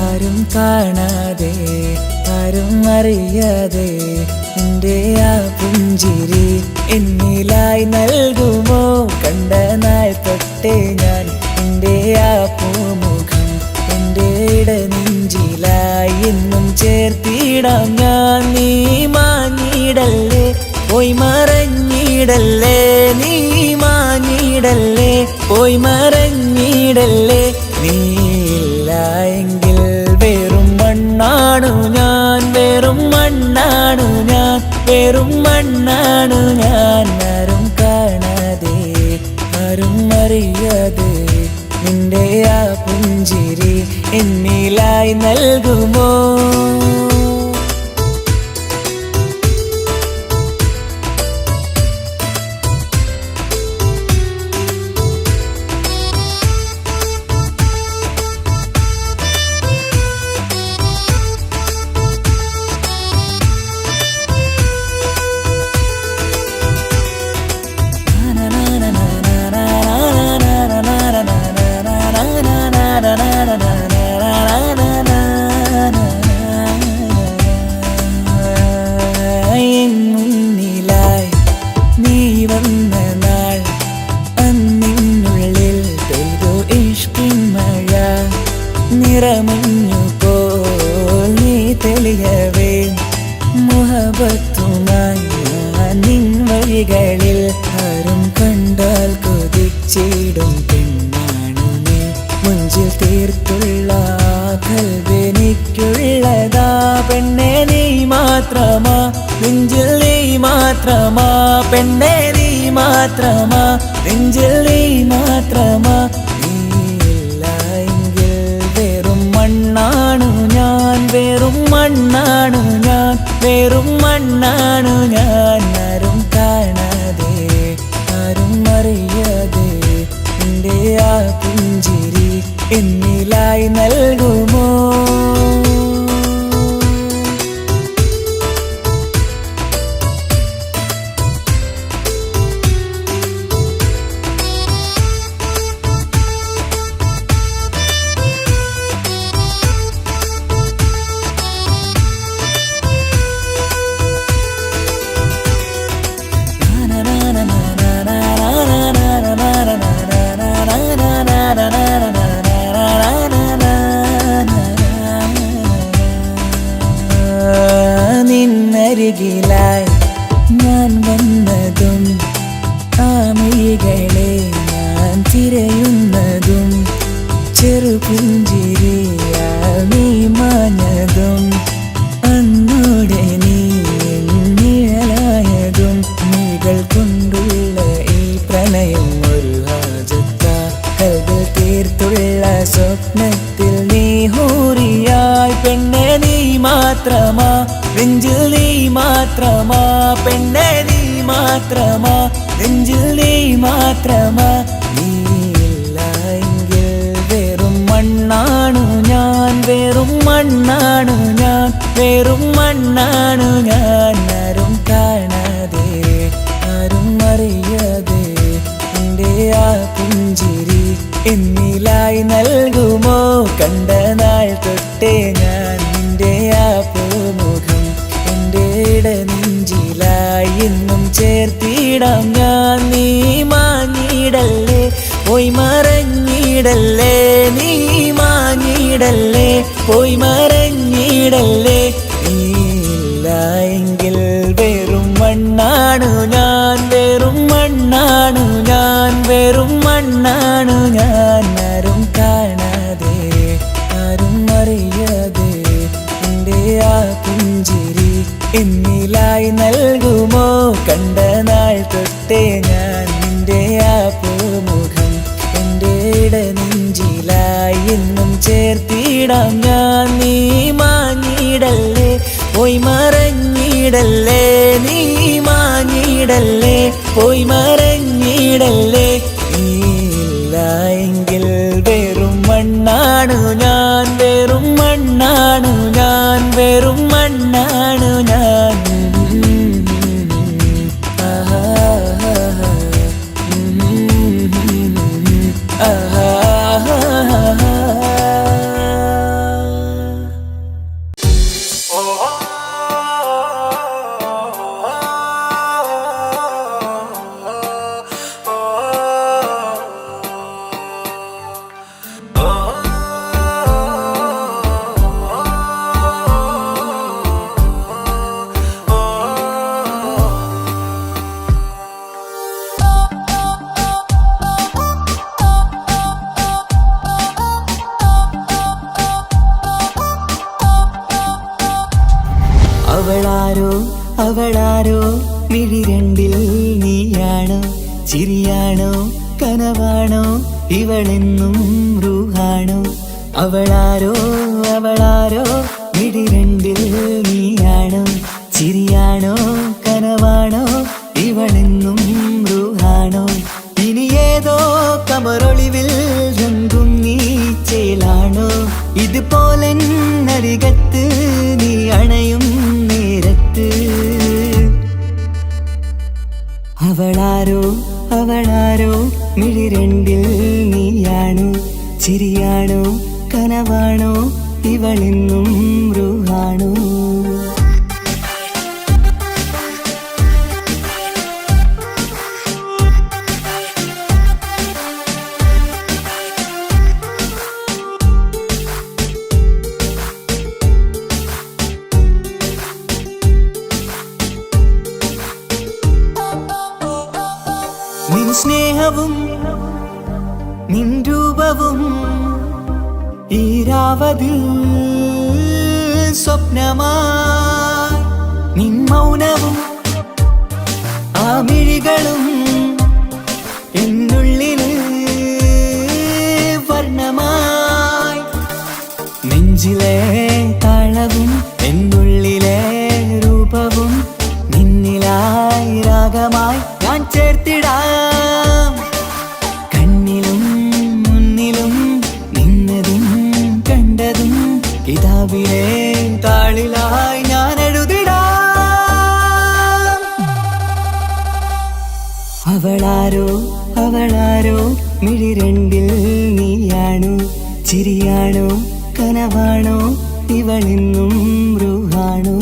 ആരും കാണാതെ ആരും അറിയാതെ എൻ്റെ ആ പുഞ്ചിരി എന്നിലായി നൽകുമോ? കണ്ട നാൾ തൊട്ടേ ഞാൻ എൻ്റെ ആ പൂമുഖം എൻ്റെ ഇടനെഞ്ചിലായി എന്നും ചേർത്തിടാം ഞാൻ. നീ മാഞ്ഞിടല്ലേ, പോയി മറഞ്ഞിടല്ലേ, നീ മാഞ്ഞിടല്ലേ, പോയി മറഞ്ഞിടല്ലേ. നീയില്ല എങ്കിൽ വെറും മണ്ണാണു ഞാൻ, വെറും മണ്ണാണു ഞാൻ, വെറും മണ്ണാണു ഞാൻ. ആരും കാണാതെ ആരും അറിയാതെ നിന്റെ ആ പുഞ്ചിരി എന്നിലായി നൽകുമോ? മുന്നിലായി നീ വന്ന നാൾ അന്നിനുള്ളിൽ പെയ്തു ഇഷ്കിൻ മഴ. നിറമഞ്ഞു പോൽ നീ തെളിയവേ മുഹബത്തുമായി ഞാൻ നിൻ വഴികളിൽ. ആരും കണ്ടാൽ കൊതിച്ചിടും പെണ്ണാണു നീ, മുഞ്ചിൽ തീർത്തുള്ള കൽവെനിക്കുള്ളതാ. പെണ്ണെ നീ മാത്രമാ, നെഞ്ചിൽ നീ മാത്രമാ, പെണ്ണെ നീ മാത്രമാ, നെഞ്ചിൽ നീ മാത്രമാ. നീയില്ല എങ്കിൽ വെറും മണ്ണാണു ഞാൻ, വെറും മണ്ണാണു ഞാൻ, വെറും മണ്ണാണു ഞാൻ. ആരും കാണാതെ ആരും അറിയാതെ നിന്റെ ആ പുഞ്ചിരി എന്നിലായി നൽകുമോ? നിന്നരികിലായി ഞാൻ വന്നതും ആമികളെ ഞാൻ തിരയുന്നതും ചെറുപുഞ്ചിരിയാൽ നീ മാഞ്ഞതും അന്നോടെ നീ നിഴലായതും. നീകൾ കൊണ്ടുള്ള ഈ പ്രണയം ഒരു ഹാജത്ത, കൽവിൽ തീർത്തുള്ള സ്വപ്നത്തിൽ നീ ഹൂറിയായി. പെണ്ണെ നീ മാത്രമാ, നെഞ്ചിൽ നീ മാത്രമാ, പെണ്ണെ നീ മാത്രമാ, നെഞ്ചിൽ നീ മാത്രമാ. നീയില്ല എങ്കിൽ വെറും മണ്ണാണു ഞാൻ, വെറും മണ്ണാണു ഞാൻ, വെറും മണ്ണാണു ഞാൻ. ആരും കാണാതെ ആരും അറിയാതെ എൻ്റെ ആ പുഞ്ചിരി എന്നിലായി നൽകുമോ? കണ്ട നാൾ തൊട്ടേ ഞാൻ നിന്റെ ആ പൂമുഖം എൻ്റെ ഇടനെഞ്ചിലായി എന്നും ചേർത്തിടാം ഞാൻ. നീ മാഞ്ഞിടല്ലേ, പോയി മറഞ്ഞിടല്ലേ, നീ മാഞ്ഞിടല്ലേ, പോയി മറഞ്ഞിടല്ലേ. നീയില്ല എങ്കിൽ വെറും മണ്ണാണു ഞാൻ, വെറും മണ്ണാണു ഞാൻ, വെറും മണ്ണാണു ഞാൻ. ആരും കാണാതെ ആരും അറിയാതെ എൻ്റെ ആ പുഞ്ചിരി എന്നിലായി നൽകുമോ? കണ്ട നാൾ തൊട്ടേ ഞാൻ നിന്റെ ആ പൂമുഖം എൻ്റെ ഇടനെഞ്ചിലായി എന്നും ചേർത്തിടാം ഞാൻ. നീ മാഞ്ഞിടല്ലേ, പോയി മറഞ്ഞിടല്ലേ, നീ മാഞ്ഞിടല്ലേ, പോയി മറഞ്ഞിടല്ലേ. നീയില്ല എങ്കിൽ വെറും മണ്ണാണു ഞാൻ, വെറും മണ്ണാണു ഞാൻ, വെറും മണ്ണാണു ഞാൻ. അവളാരോ മിഴിരണ്ടിൽ നീയാണോ ചിരിയാണോ കനവാണോ ഇവളെന്നും റൂഹാണോ അവളാരോ അവളാരോ മിഴിരണ്ടിൽ നീയാണോ ചിരിയാണോ കനവാണോ ഇവളെന്നും റൂഹാണോ ഇനി ഏതോ കമറൊളിവിൽ രംഗും നീ ചേലാണോ ഇതുപോലെ നരികത്ത് നീ അണയും നേരത്ത് അവളാരോ അവളാരോ മിഴിരണ്ടിൽ നീയാണോ ചിരിയാണോ കനവാണോ ഇവളെന്നും റൂഹാണോ നിൻ സ്നേഹവും നിൻ രൂപവും ഈരാവതിൽ സ്വപ്നമായി നിൻ മൗനവും ആ മിഴികളും എന്നുള്ളിൽ വർണ്ണമായി നെഞ്ചിലെ താളവും എന്നുള്ളിലെ രൂപവും നിന്നിലായി രാഗമായി ഞാൻ ചേർത്തിടാം കണ്ണിലും മുന്നിലും നിന്നതും കണ്ടതും കിതാബിലെ താളിലായി ഞാൻ എഴുതിടാം അവളാരോ അവളാരോ മിഴിരണ്ടിൽ നീയാണോ ചിരിയാണോ കനവാണോ ഇവളെന്നും റൂഹാണോ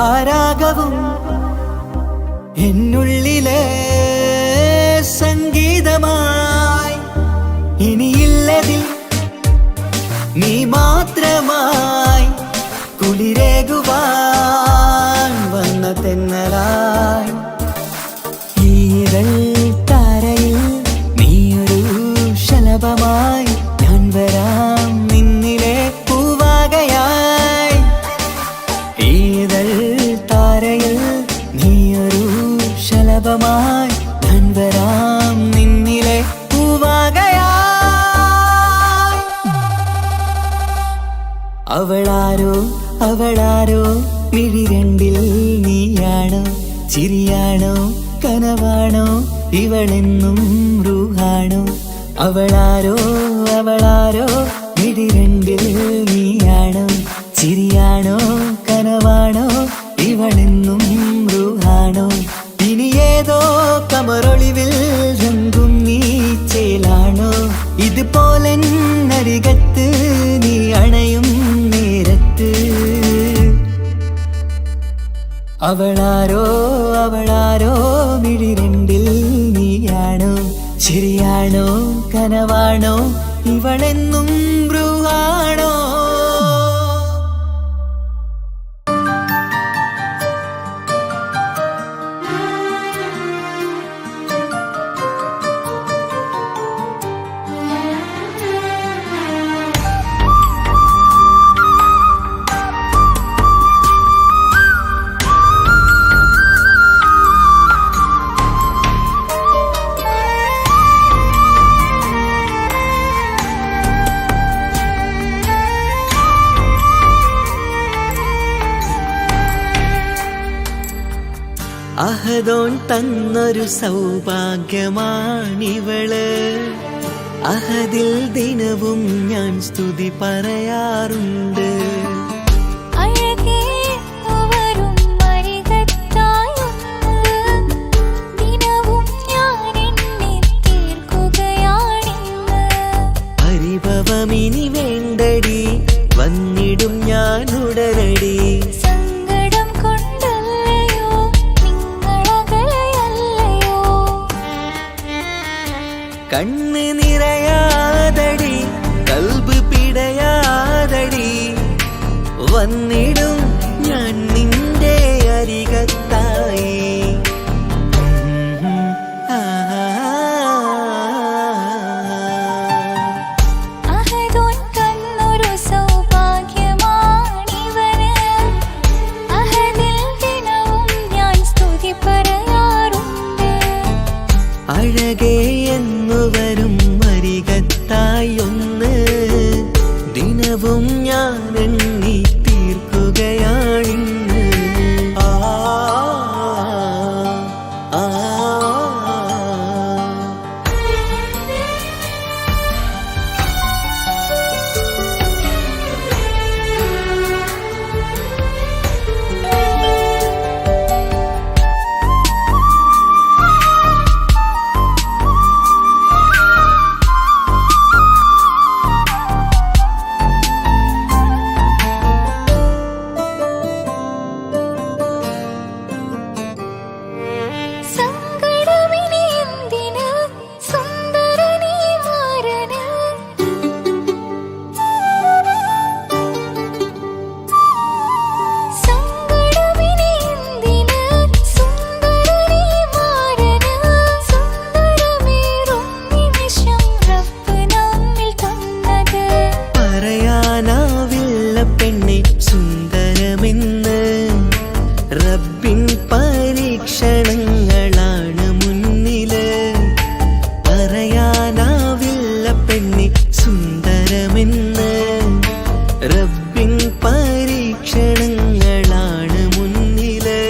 ആരാഗവും എന്നുള്ളിലെ സംഗീതമായി ഇനിയില്ലതിൽ നീ മാത്രമായി കുളിരേകുവാൻ വന്ന തെന്നലായി ഈതൾ താരയിൽ നീയൊരു ശലഭമായി ഞാൻ വരാം നിന്നിലെ പൂവാകയായി ഈതൾ താരയിൽ നീയൊരു ശലഭമായി ഞാൻ വരാം നിന്നിലെ പൂവാകയായി അവളാരോ അവളാരോ മിഴിരണ്ടിൽ നീയാണോ ചിരിയാണോ കനവാണോ ഇവളെന്നും റൂഹാണോ അവളാരോ അവളാരോ മിഴിരണ്ടിൽ നീയാണോ ചിരിയാണോ കനവാണോ ഇവളെന്നും റൂഹാണോ ഇനി ഏതോ കമറൊളിവിൽ രംഗും നീ ചേലാണോ ഇതുപോലെ നരികത്ത് നീ അണയും നേരത്ത് അവളാരോ അവളാരോ മിഴിരണ്ടിൽ നീയാണോ ചിരിയാണോ കനവാണോ ഇവളെന്നും റൂഹാണോ അഹദോൻ തന്നൊരു സൗഭാഗ്യമാണിവള് അഹദിൽ ദിനവും ഞാൻ സ്തുതി പറയാറുണ്ട് പരിഭവമിനി വേണ്ടടി വന്നിടും ഞാൻ ഉടനടി കണ്ണ് നിറയാ ദിനവും ഞാൻ എണ്ണി തീർക്കുകയാണിന്ന്. ആ ആ സങ്കടമിനി എന്തിന് സുന്ദരനീ മാരന്. സങ്കടമിനി എന്തിന് സുന്ദരനീ മാരന്. സുന്ദരമേറും നിമിഷം റബ്ബ് നമ്മിൽ തന്നത്. പറയാനാവില്ല പെണ്ണെ സുന്ദരമെന്ന്. റബ്ബിൻ പരീക്ഷണങ്ങളാണ് മുന്നില്. പറയാനാവില്ല പെണ്ണെ സുന്ദരമെന്ന്. റബ്ബിൻ പരീക്ഷണങ്ങളാണ് മുന്നില്.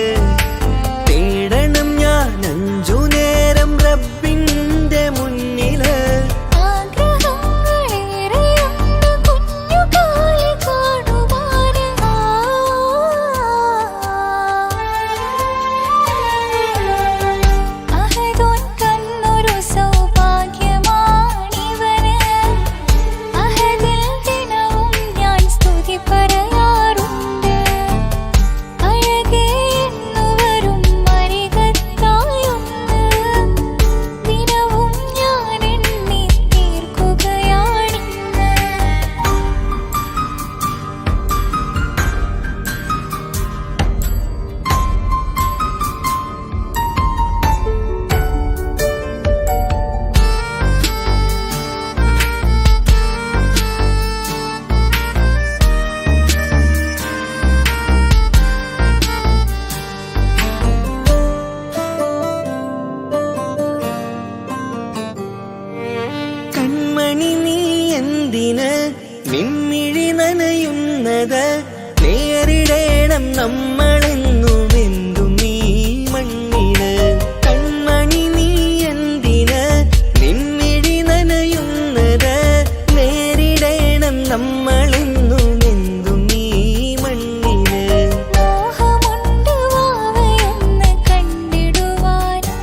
തേടണം ഞാൻ 5 നേരം റബ്ബിന്റെ മുന്നില്. ആഗ്രഹങ്ങളേറെയുണ്ട് കുഞ്ഞുകാലി കാണുവാന്. അഹദോൻ തന്നൊരു സൗഭാഗ്യമാണിവന്. അഹദിൽ ദിനവും ഞാൻ സ്തുതി പറയാറുണ്ട്. അഴകേ എന്നുവരും അരികത്തായൊന്ന് ദിനവും ഞാൻ എണ്ണി തീർക്കുകയാണിന്ന്. കൺമണി നീ എന്തിന് നിൻമിഴി നനയുന്നത്. നേരിടേണം നമ്മളെന്നും എന്തും ഈ മണ്ണില്. കൺമണി നീ എന്തിന് നിൻമിഴി നനയുന്നത്. നേരിടേണം നമ്മളെന്നും എന്തും ഈ മണ്ണില്. മോഹമുണ്ട് വാവയൊന്ന് കണ്ടിടുവാന്.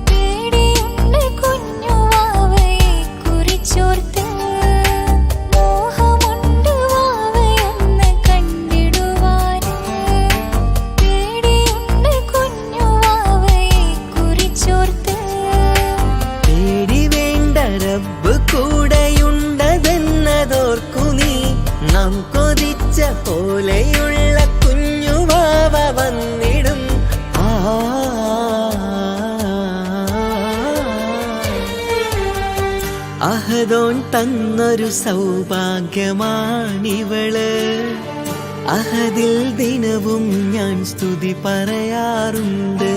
പേടിയുണ്ട് കുഞ്ഞു വാവയെ കുറിച്ചോർത്ത്. മോഹമുണ്ട് വാവയൊന്ന് കണ്ടിടുവാന്. പേടിയുണ്ട് കുഞ്ഞു വാവയെ കുറിച്ചോർത്ത്. പേടി വേണ്ട റബ്ബ് കൂടെയുണ്ടതെന്നതോർക്കു നീ. നാം കൊതിച്ച പോലെയുള്ള കുഞ്ഞുവാവ വന്നിടും. ആ അഹദോൻ തന്നൊരു സൗഭാഗ്യമാണിവള്. അഹദിൽ ദിനവും ഞാൻ സ്തുതി പറയാറുണ്ട്.